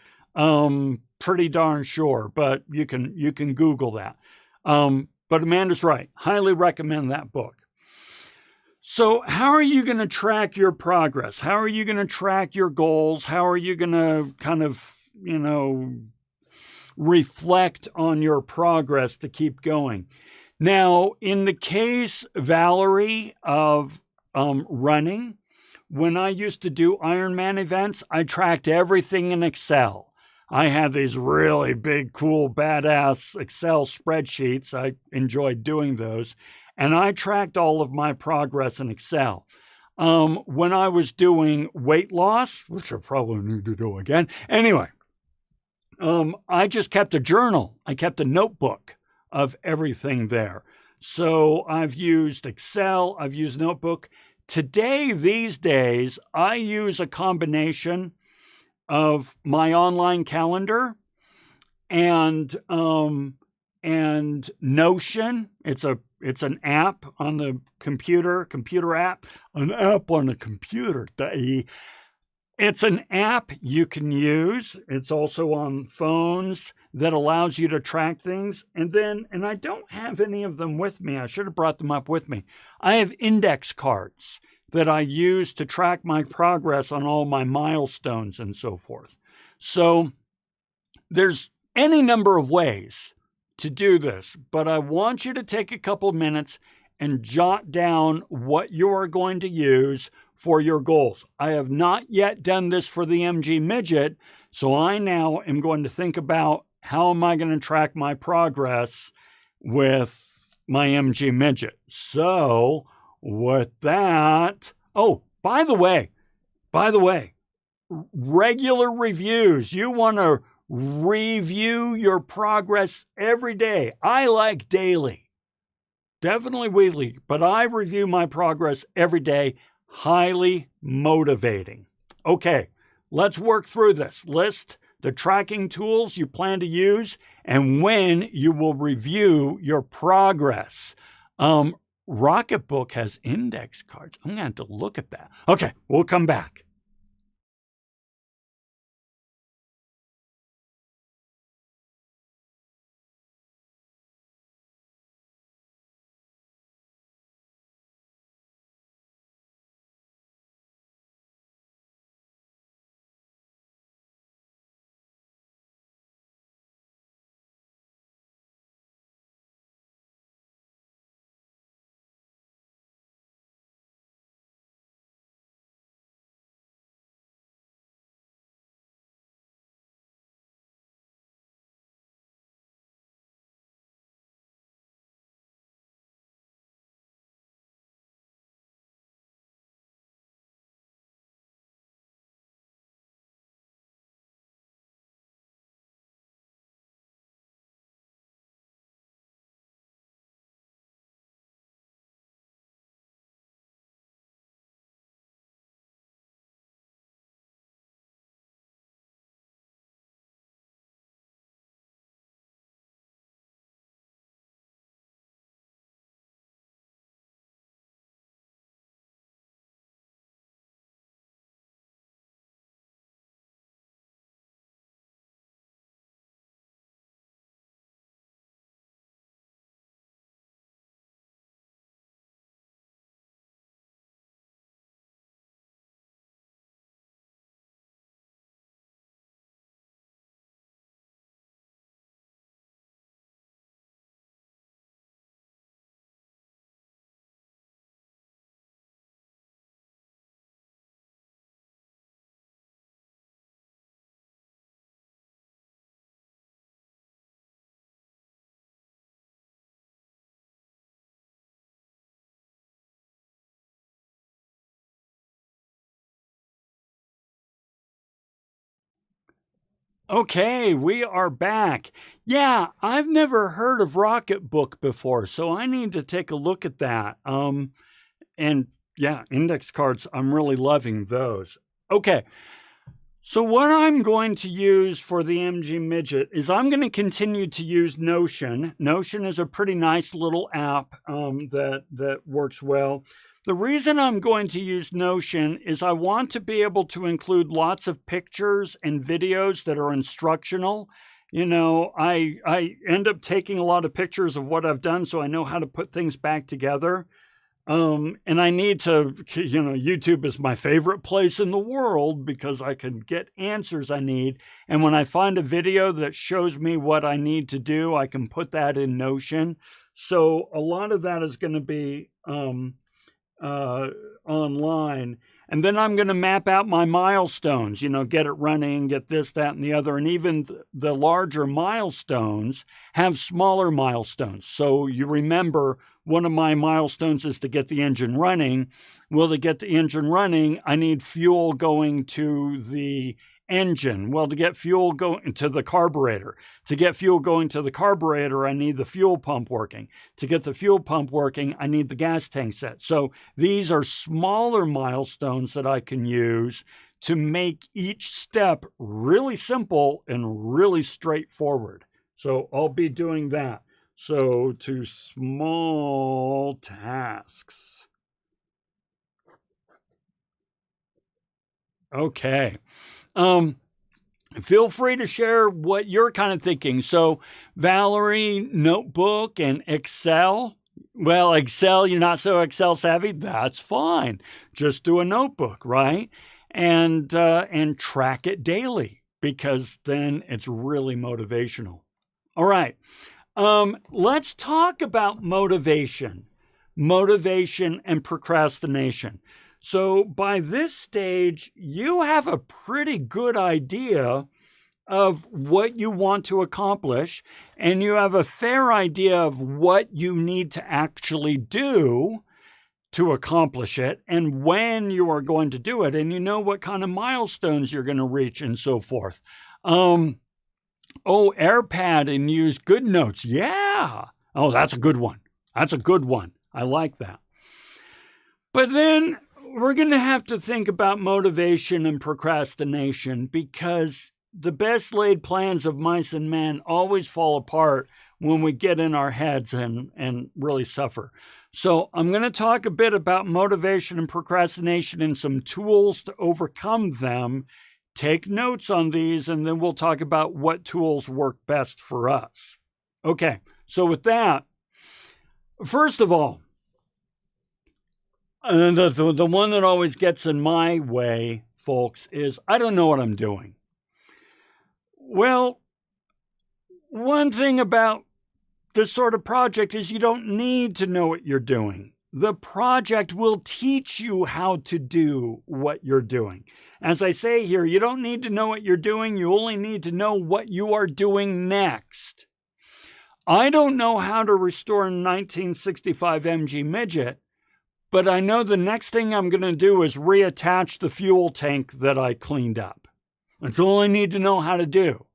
Pretty darn sure, but you can Google that. But Amanda's right. Highly recommend that book. So how are you going to track your progress? How are you going to track your goals? How are you going to kind of, reflect on your progress to keep going? Now, in the case, Valerie, of running, when I used to do Ironman events, I tracked everything in Excel. I had these really big, cool, badass Excel spreadsheets. I enjoyed doing those. And I tracked all of my progress in Excel. When I was doing weight loss, which I probably need to do again. Anyway, I just kept a journal. I kept a notebook of everything there. So I've used Excel, I've used Notebook. Today, these days, I use a combination of my online calendar and Notion. It's an app on the computer app, an app on the computer. It's an app you can use. It's also on phones that allows you to track things. And I don't have any of them with me. I should have brought them up with me. I have index cards that I use to track my progress on all my milestones and so forth. So there's any number of ways to do this, but I want you to take a couple minutes and jot down what you are going to use for your goals. I have not yet done this for the MG Midget, so I now am going to think about how am I going to track my progress with my MG Midget. So with that, oh, by the way, regular reviews. You want to review your progress every day. I like daily, definitely weekly, but I review my progress every day. Highly motivating. Okay, let's work through this. List the tracking tools you plan to use and when you will review your progress. Rocketbook has index cards. I'm going to have to look at that. Okay, we'll come back. Okay, we are back. Yeah, I've never heard of Rocketbook before, so I need to take a look at that. And yeah, index cards, I'm really loving those. Okay, so what I'm going to use for the MG Midget is I'm going to continue to use Notion. Notion is a pretty nice little app that works well. The reason I'm going to use Notion is I want to be able to include lots of pictures and videos that are instructional. You know, I end up taking a lot of pictures of what I've done so I know how to put things back together. And I need to, YouTube is my favorite place in the world because I can get answers I need. And when I find a video that shows me what I need to do, I can put that in Notion. So a lot of that is going to be online. And then I'm going to map out my milestones, get it running, get this, that, and the other. And even the larger milestones have smaller milestones. So you remember one of my milestones is to get the engine running. Well, to get the engine running, I need fuel going to the engine. Well, to get fuel going to the carburetor. To get fuel going to the carburetor, I need the fuel pump working. To get the fuel pump working, I need the gas tank set. So these are smaller milestones that I can use to make each step really simple and really straightforward. So I'll be doing that. So to small tasks. Okay. Feel free to share what you're kind of thinking. So Valerie, notebook and Excel, Well, Excel, you're not so Excel savvy. That's fine. Just do a notebook, right? And track it daily, because then it's really motivational. All right. Let's talk about motivation and procrastination. So by this stage, you have a pretty good idea of what you want to accomplish, and you have a fair idea of what you need to actually do to accomplish it and when you are going to do it, and you know what kind of milestones you're going to reach and so forth. AirPad and use GoodNotes. Yeah. Oh, that's a good one. That's a good one. I like that. But then we're going to have to think about motivation and procrastination, because the best laid plans of mice and men always fall apart when we get in our heads and really suffer. So I'm going to talk a bit about motivation and procrastination and some tools to overcome them. Take notes on these, and then we'll talk about what tools work best for us. Okay, so with that, first of all, the one that always gets in my way, folks, is I don't know what I'm doing. Well, one thing about this sort of project is you don't need to know what you're doing. The project will teach you how to do what you're doing. As I say here, you don't need to know what you're doing. You only need to know what you are doing next. I don't know how to restore a 1965 MG Midget, but I know the next thing I'm going to do is reattach the fuel tank that I cleaned up. That's all I need to know how to do.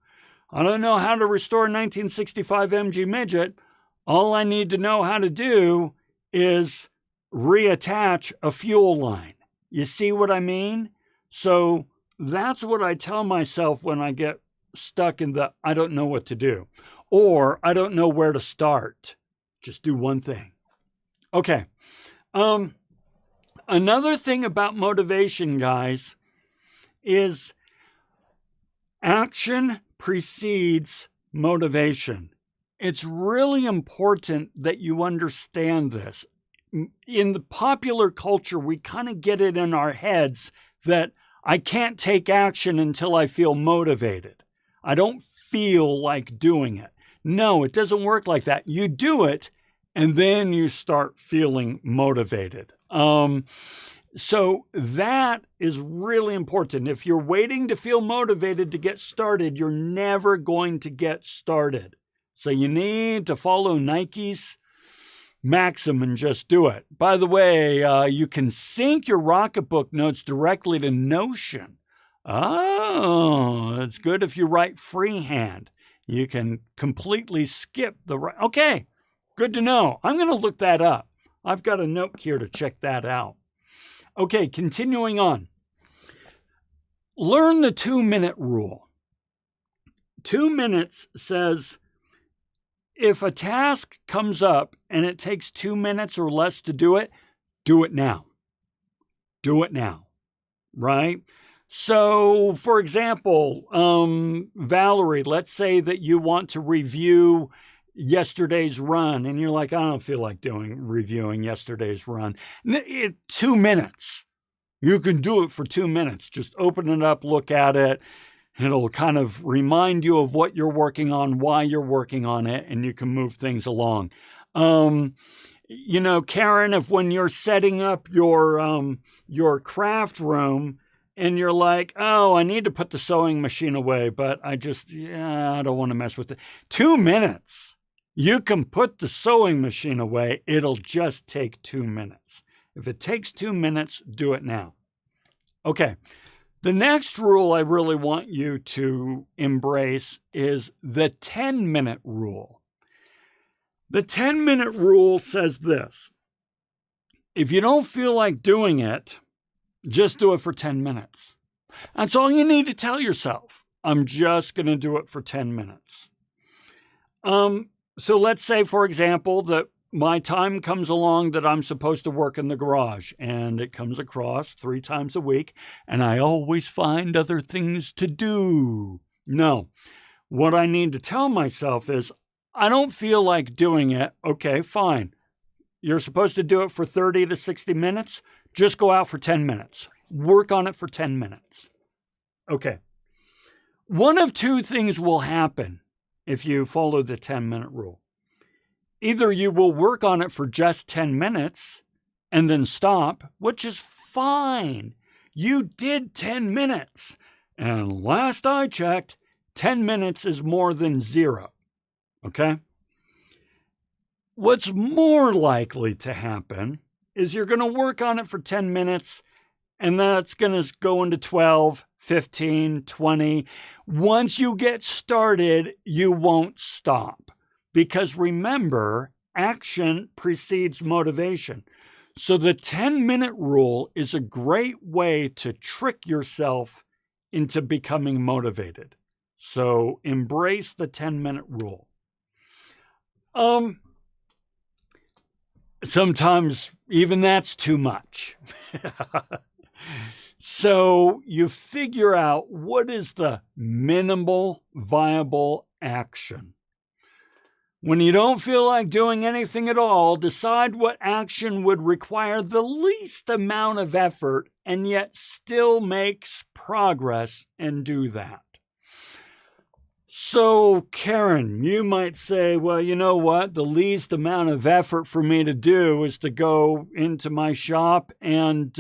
I don't know how to restore a 1965 MG Midget. All I need to know how to do is reattach a fuel line. You see what I mean? So that's what I tell myself when I get stuck in the I don't know what to do, or I don't know where to start. Just do one thing. Okay. Another thing about motivation, guys, is action precedes motivation. It's really important that you understand this. In the popular culture, we kind of get it in our heads that I can't take action until I feel motivated. I don't feel like doing it. No, it doesn't work like that. You do it, and then you start feeling motivated. So that is really important. If you're waiting to feel motivated to get started, you're never going to get started. So you need to follow Nike's maxim and just do it. By the way, you can sync your Rocketbook notes directly to Notion. Oh, it's good if you write freehand. You can completely skip the... Okay, good to know. I'm going to look that up. I've got a note here to check that out. Okay, continuing on. Learn the 2-minute rule. 2 minutes says if a task comes up and it takes 2 minutes or less to do it now. Do it now, right? So, for example, Valerie, let's say that you want to review yesterday's run, and you're like, I don't feel like reviewing yesterday's run. 2 minutes. You can do it for 2 minutes. Just open it up, look at it. It'll kind of remind you of what you're working on, why you're working on it, and you can move things along. Karen, if when you're setting up your craft room, and you're like, oh, I need to put the sewing machine away, but I don't want to mess with it. 2 minutes. You can put the sewing machine away. It'll just take 2 minutes. If it takes 2 minutes, do it now. Okay. The next rule I really want you to embrace is the 10-minute rule. The 10-minute rule says this. If you don't feel like doing it, just do it for 10 minutes. That's all you need to tell yourself. I'm just going to do it for 10 minutes. So let's say, for example, that my time comes along that I'm supposed to work in the garage, and it comes across 3 times a week, and I always find other things to do. No, what I need to tell myself is, I don't feel like doing it. Okay, fine. you're supposed to do it for 30 to 60 minutes. Just go out for 10 minutes. Work on it for 10 minutes. Okay. One of two things will happen if you follow the 10-minute rule. Either you will work on it for just 10 minutes and then stop, which is fine. You did 10 minutes. And last I checked, 10 minutes is more than 0. Okay? What's more likely to happen is you're going to work on it for 10 minutes, and that's going to go into 12, 15, 20. Once you get started, you won't stop. Because remember, action precedes motivation. So the 10-minute rule is a great way to trick yourself into becoming motivated. So embrace the 10-minute rule. Sometimes even that's too much. So you figure out what is the minimal viable action. When you don't feel like doing anything at all, decide what action would require the least amount of effort and yet still makes progress, and do that. So, Karen, you might say, well, you know what? The least amount of effort for me to do is to go into my shop and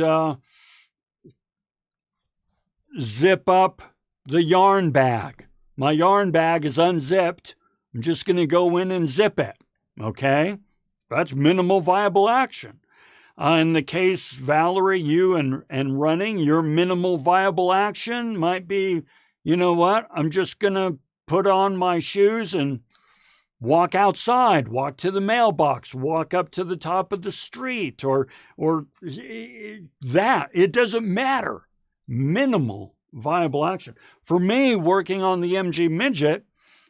zip up the yarn bag. My yarn bag is unzipped. I'm just going to go in and zip it, okay? That's minimal viable action. In the case, Valerie, you and running, your minimal viable action might be, you know what? I'm just going to put on my shoes and walk outside, walk to the mailbox, walk up to the top of the street, or that. It doesn't matter. Minimal viable action. For me, working on the MG Midget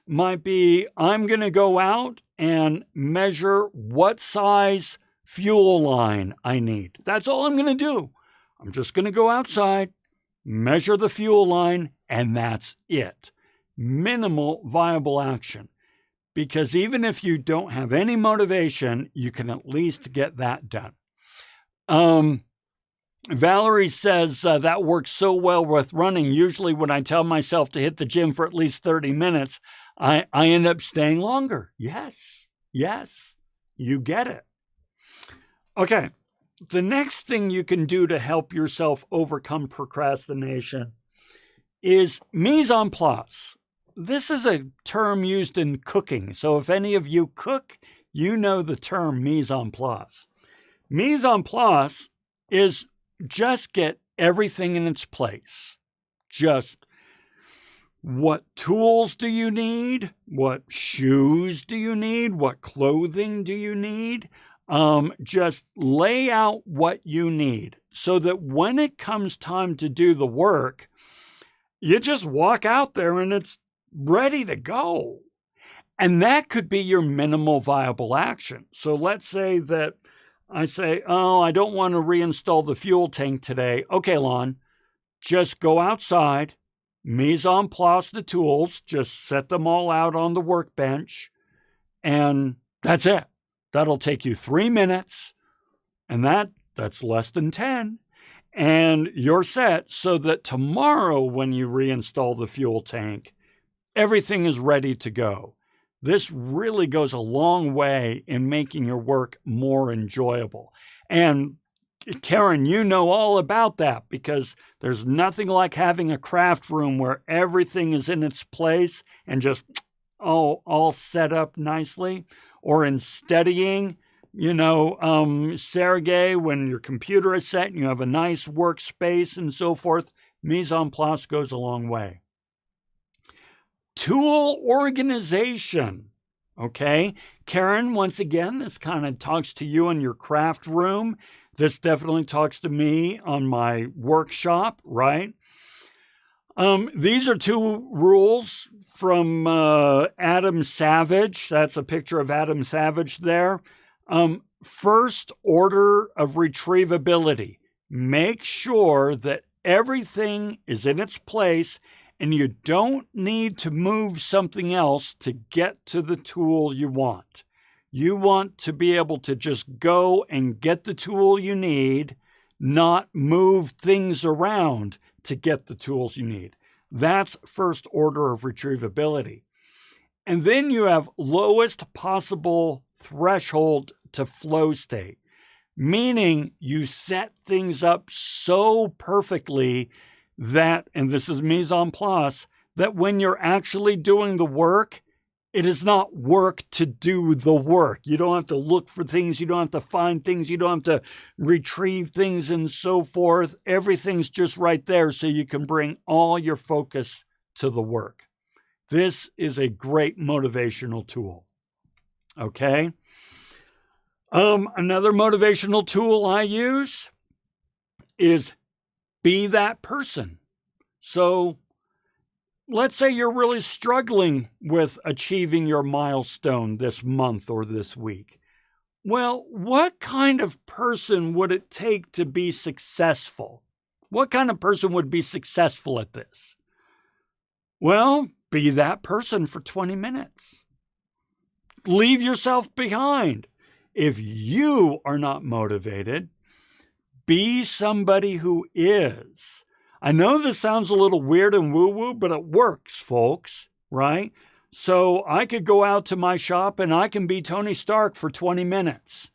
might be, I'm going to go out and measure what size fuel line I need. That's all I'm going to do. I'm just going to go outside, measure the fuel line, and that's it. Minimal viable action. Because even if you don't have any motivation, you can at least get that done. Valerie says that works so well with running. Usually when I tell myself to hit the gym for at least 30 minutes, I end up staying longer. Yes, you get it. Okay, the next thing you can do to help yourself overcome procrastination is mise en place. This is a term used in cooking. So if any of you cook, you know the term mise en place. Mise en place is just get everything in its place. Just what tools do you need? What shoes do you need? What clothing do you need? Just lay out what you need so that when it comes time to do the work, you just walk out there and it's ready to go. And that could be your minimal viable action. So let's say that I say, oh, I don't want to reinstall the fuel tank today. Okay, Lon, just go outside, mise en place the tools, just set them all out on the workbench, and that's it. That'll take you 3 minutes, and that's less than 10, and you're set so that tomorrow when you reinstall the fuel tank, everything is ready to go. This really goes a long way in making your work more enjoyable. And Karen, you know all about that because there's nothing like having a craft room where everything is in its place and just all set up nicely. Or in studying, Sergey, when your computer is set and you have a nice workspace and so forth, mise en place goes a long way. Tool organization. Okay, Karen, once again, this kind of talks to you in your craft room. This definitely talks to me on my workshop, right? These are 2 rules from Adam Savage. That's a picture of Adam Savage there. First order of retrievability. Make sure that everything is in its place and you don't need to move something else to get to the tool you want. You want to be able to just go and get the tool you need, not move things around to get the tools you need. That's first order of retrievability. And then you have lowest possible threshold to flow state, meaning you set things up so perfectly that, and this is mise en place, that when you're actually doing the work, it is not work to do the work. You don't have to look for things. You don't have to find things. You don't have to retrieve things and so forth. Everything's just right there so you can bring all your focus to the work. This is a great motivational tool. Okay? Another motivational tool I use is be that person. So let's say you're really struggling with achieving your milestone this month or this week. Well, what kind of person would it take to be successful? What kind of person would be successful at this? Well, be that person for 20 minutes. Leave yourself behind. If you are not motivated, be somebody who is. I know this sounds a little weird and woo-woo, but it works, folks, right? So I could go out to my shop and I can be Tony Stark for 20 minutes.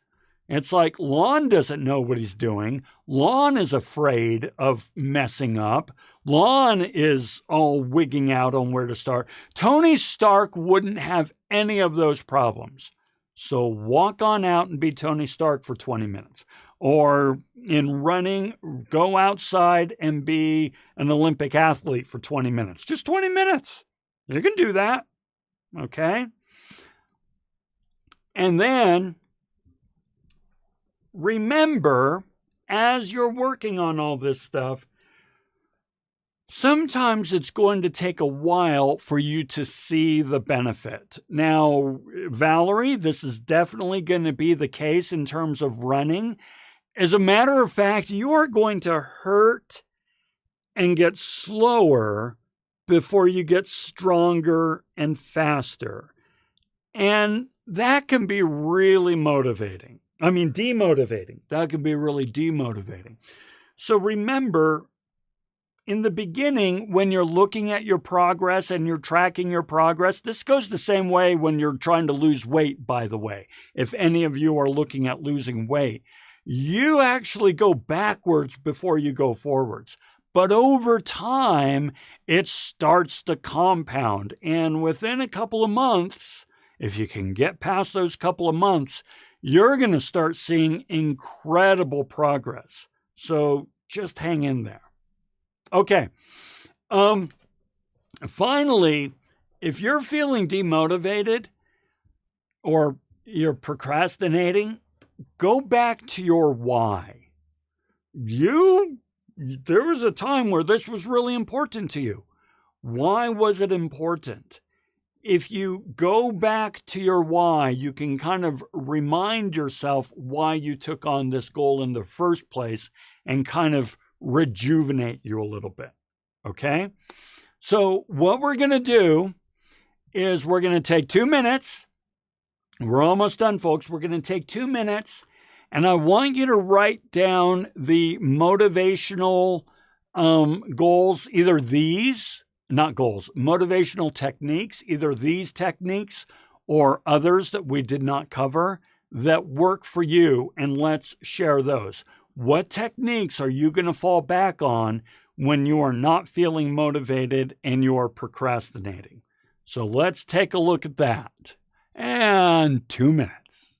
It's like Lon doesn't know what he's doing. Lon is afraid of messing up. Lon is all wigging out on where to start. Tony Stark wouldn't have any of those problems. So walk on out and be Tony Stark for 20 minutes. Or in running, go outside and be an Olympic athlete for 20 minutes. Just 20 minutes. You can do that. Okay? And then remember, as you're working on all this stuff, sometimes it's going to take a while for you to see the benefit. Now, Valerie, this is definitely going to be the case in terms of running. As a matter of fact, you are going to hurt and get slower before you get stronger and faster. And that can be really demotivating. That can be really demotivating. So remember, in the beginning, when you're looking at your progress and you're tracking your progress, this goes the same way when you're trying to lose weight, by the way. If any of you are looking at losing weight, you actually go backwards before you go forwards. But over time, it starts to compound. And within a couple of months, if you can get past those couple of months, you're going to start seeing incredible progress. So just hang in there. Okay. Finally, if you're feeling demotivated or you're procrastinating, go back to your why. There was a time where this was really important to you. Why was it important? If you go back to your why, you can kind of remind yourself why you took on this goal in the first place and kind of rejuvenate you a little bit. Okay? So what we're going to do is we're going to take 2 minutes. We're almost done, folks. We're going to take 2 minutes, and I want you to write down the motivational goals, either these, not goals, motivational techniques, either these techniques or others that we did not cover that work for you, and let's share those. What techniques are you going to fall back on when you are not feeling motivated and you are procrastinating? So let's take a look at that. And 2 minutes.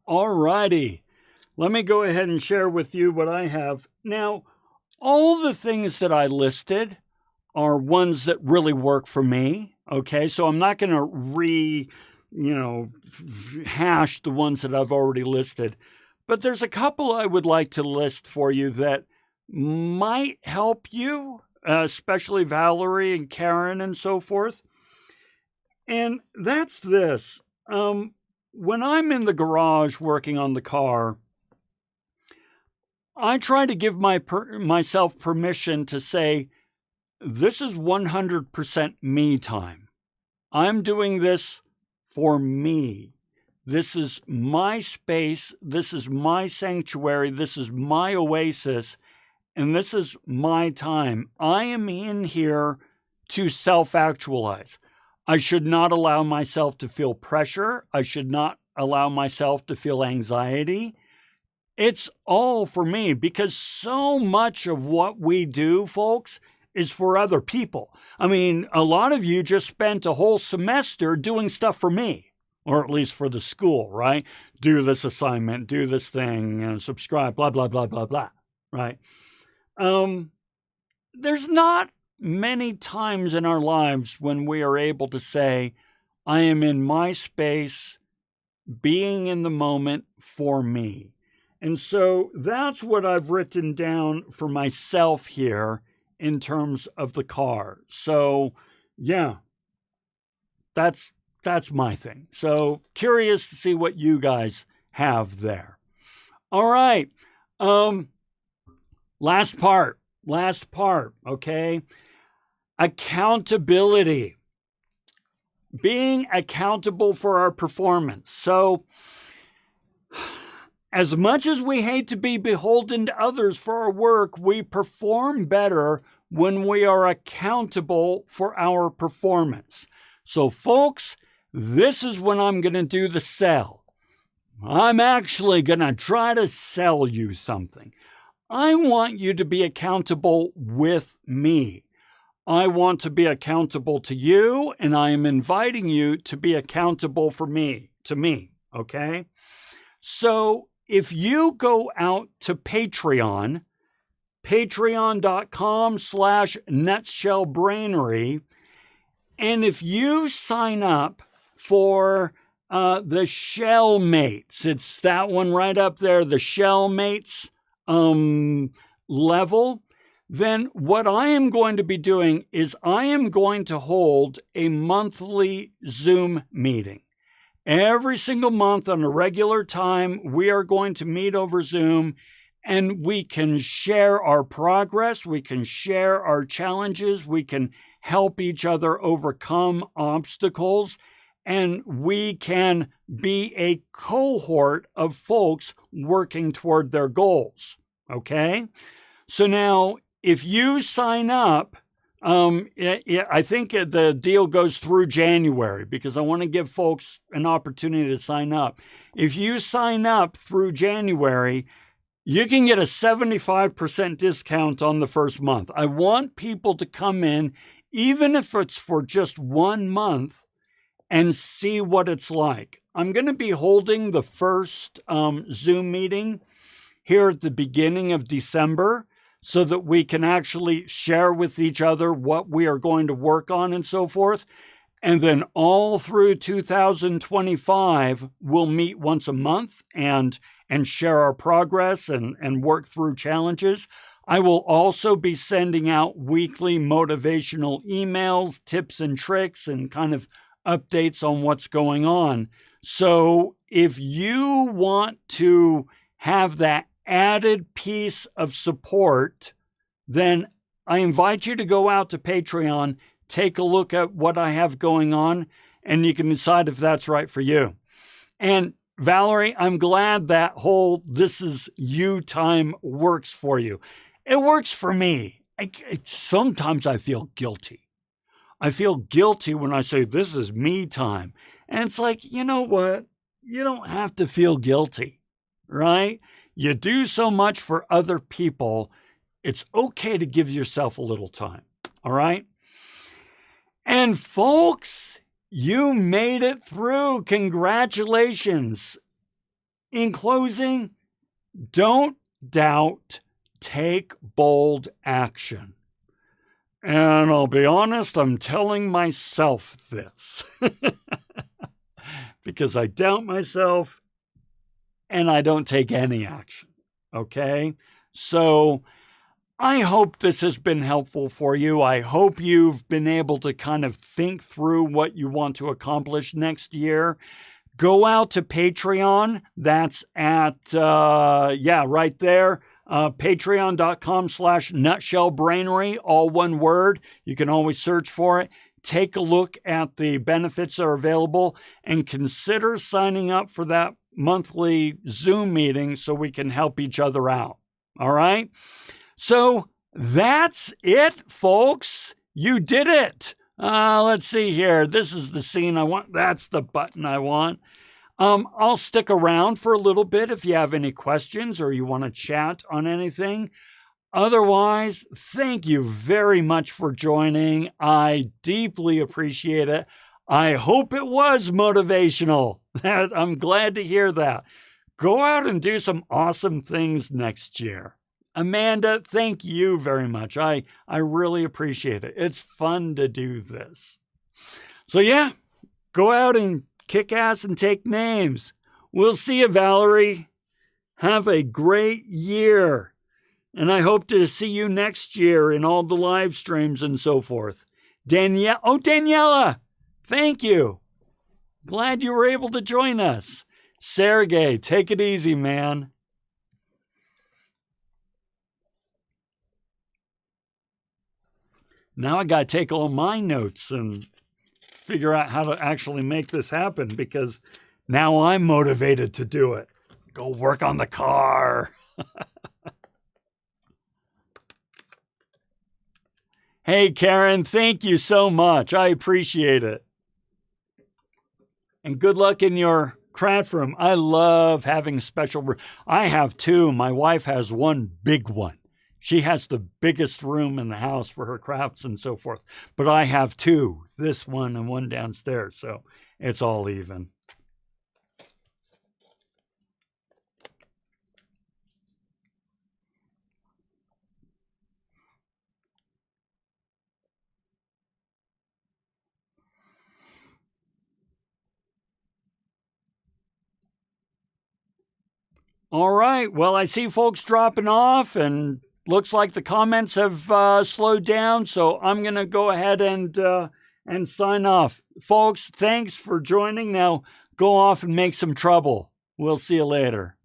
Alrighty. Let me go ahead and share with you what I have. Now, all the things that I listed are ones that really work for me. Okay, so I'm not going to hash the ones that I've already listed. But there's a couple I would like to list for you that might help you, especially Valerie and Karen and so forth. And that's this. When I'm in the garage working on the car, I try to give myself permission to say, this is 100% me time. I'm doing this for me. This is my space. This is my sanctuary. This is my oasis. And this is my time. I am in here to self-actualize. I should not allow myself to feel pressure. I should not allow myself to feel anxiety. It's all for me, because so much of what we do, folks, is for other people. I mean, a lot of you just spent a whole semester doing stuff for me, or at least for the school, right? Do this assignment, do this thing, subscribe, blah, blah, blah, blah, blah, right? There's not many times in our lives when we are able to say, I am in my space, being in the moment for me. And so that's what I've written down for myself here in terms of the car. So yeah, that's my thing. So curious to see what you guys have there. All right. Last part, okay? Accountability. Being accountable for our performance. So as much as we hate to be beholden to others for our work, we perform better when we are accountable for our performance. So folks, this is when I'm going to do the sell. I'm actually going to try to sell you something. I want you to be accountable with me. I want to be accountable to you, and I am inviting you to be accountable to me, okay? So if you go out to Patreon, patreon.com/nutshellbrainery, and if you sign up for the Shellmates, it's that one right up there, the Shellmates level, then what I am going to be doing is I am going to hold a monthly Zoom meeting. Every single month on a regular time, we are going to meet over Zoom, and we can share our progress, we can share our challenges, we can help each other overcome obstacles, and we can be a cohort of folks working toward their goals, okay? So now, if you sign up, I think the deal goes through January, because I want to give folks an opportunity to sign up. If you sign up through January, you can get a 75% discount on the first month. I want people to come in, even if it's for just 1 month, and see what it's like. I'm going to be holding the first Zoom meeting here at the beginning of December, so that we can actually share with each other what we are going to work on and so forth. And then all through 2025, we'll meet once a month and share our progress and work through challenges. I will also be sending out weekly motivational emails, tips and tricks, and kind of updates on what's going on. So if you want to have that added piece of support, then I invite you to go out to Patreon, take a look at what I have going on, and you can decide if that's right for you. And Valerie, I'm glad that whole this is you time works for you. It works for me. Sometimes I feel guilty. I feel guilty when I say this is me time. And it's like, you know what? You don't have to feel guilty, right? You do so much for other people. It's okay to give yourself a little time. All right? And folks, you made it through. Congratulations. In closing, don't doubt, take bold action. And I'll be honest, I'm telling myself this because I doubt myself and I don't take any action. Okay? So I hope this has been helpful for you. I hope you've been able to kind of think through what you want to accomplish next year. Go out to Patreon. That's at, right there. Patreon.com/nutshellbrainery, all one word. You can always search for it. Take a look at the benefits that are available and consider signing up for that monthly Zoom meeting so we can help each other out. All right? So that's it, folks. You did it. Let's see here. This is the scene I want. That's the button I want. I'll stick around for a little bit if you have any questions or you want to chat on anything. Otherwise, thank you very much for joining. I deeply appreciate it. I hope it was motivational. I'm glad to hear that. Go out and do some awesome things next year. Amanda, thank you very much. I really appreciate it. It's fun to do this. So yeah, go out and kick ass and take names. We'll see you, Valerie. Have a great year. And I hope to see you next year in all the live streams and so forth. Daniela, thank you. Glad you were able to join us. Sergey, take it easy, man. Now I got to take all my notes and figure out how to actually make this happen because now I'm motivated to do it. Go work on the car. Hey, Karen, thank you so much. I appreciate it. And good luck in your craft room. I love having special rooms. I have two. My wife has one big one. She has the biggest room in the house for her crafts and so forth. But I have two, this one and one downstairs. So it's all even. All right. Well, I see folks dropping off and looks like the comments have slowed down. So I'm going to go ahead and sign off. Folks, thanks for joining. Now go off and make some trouble. We'll see you later.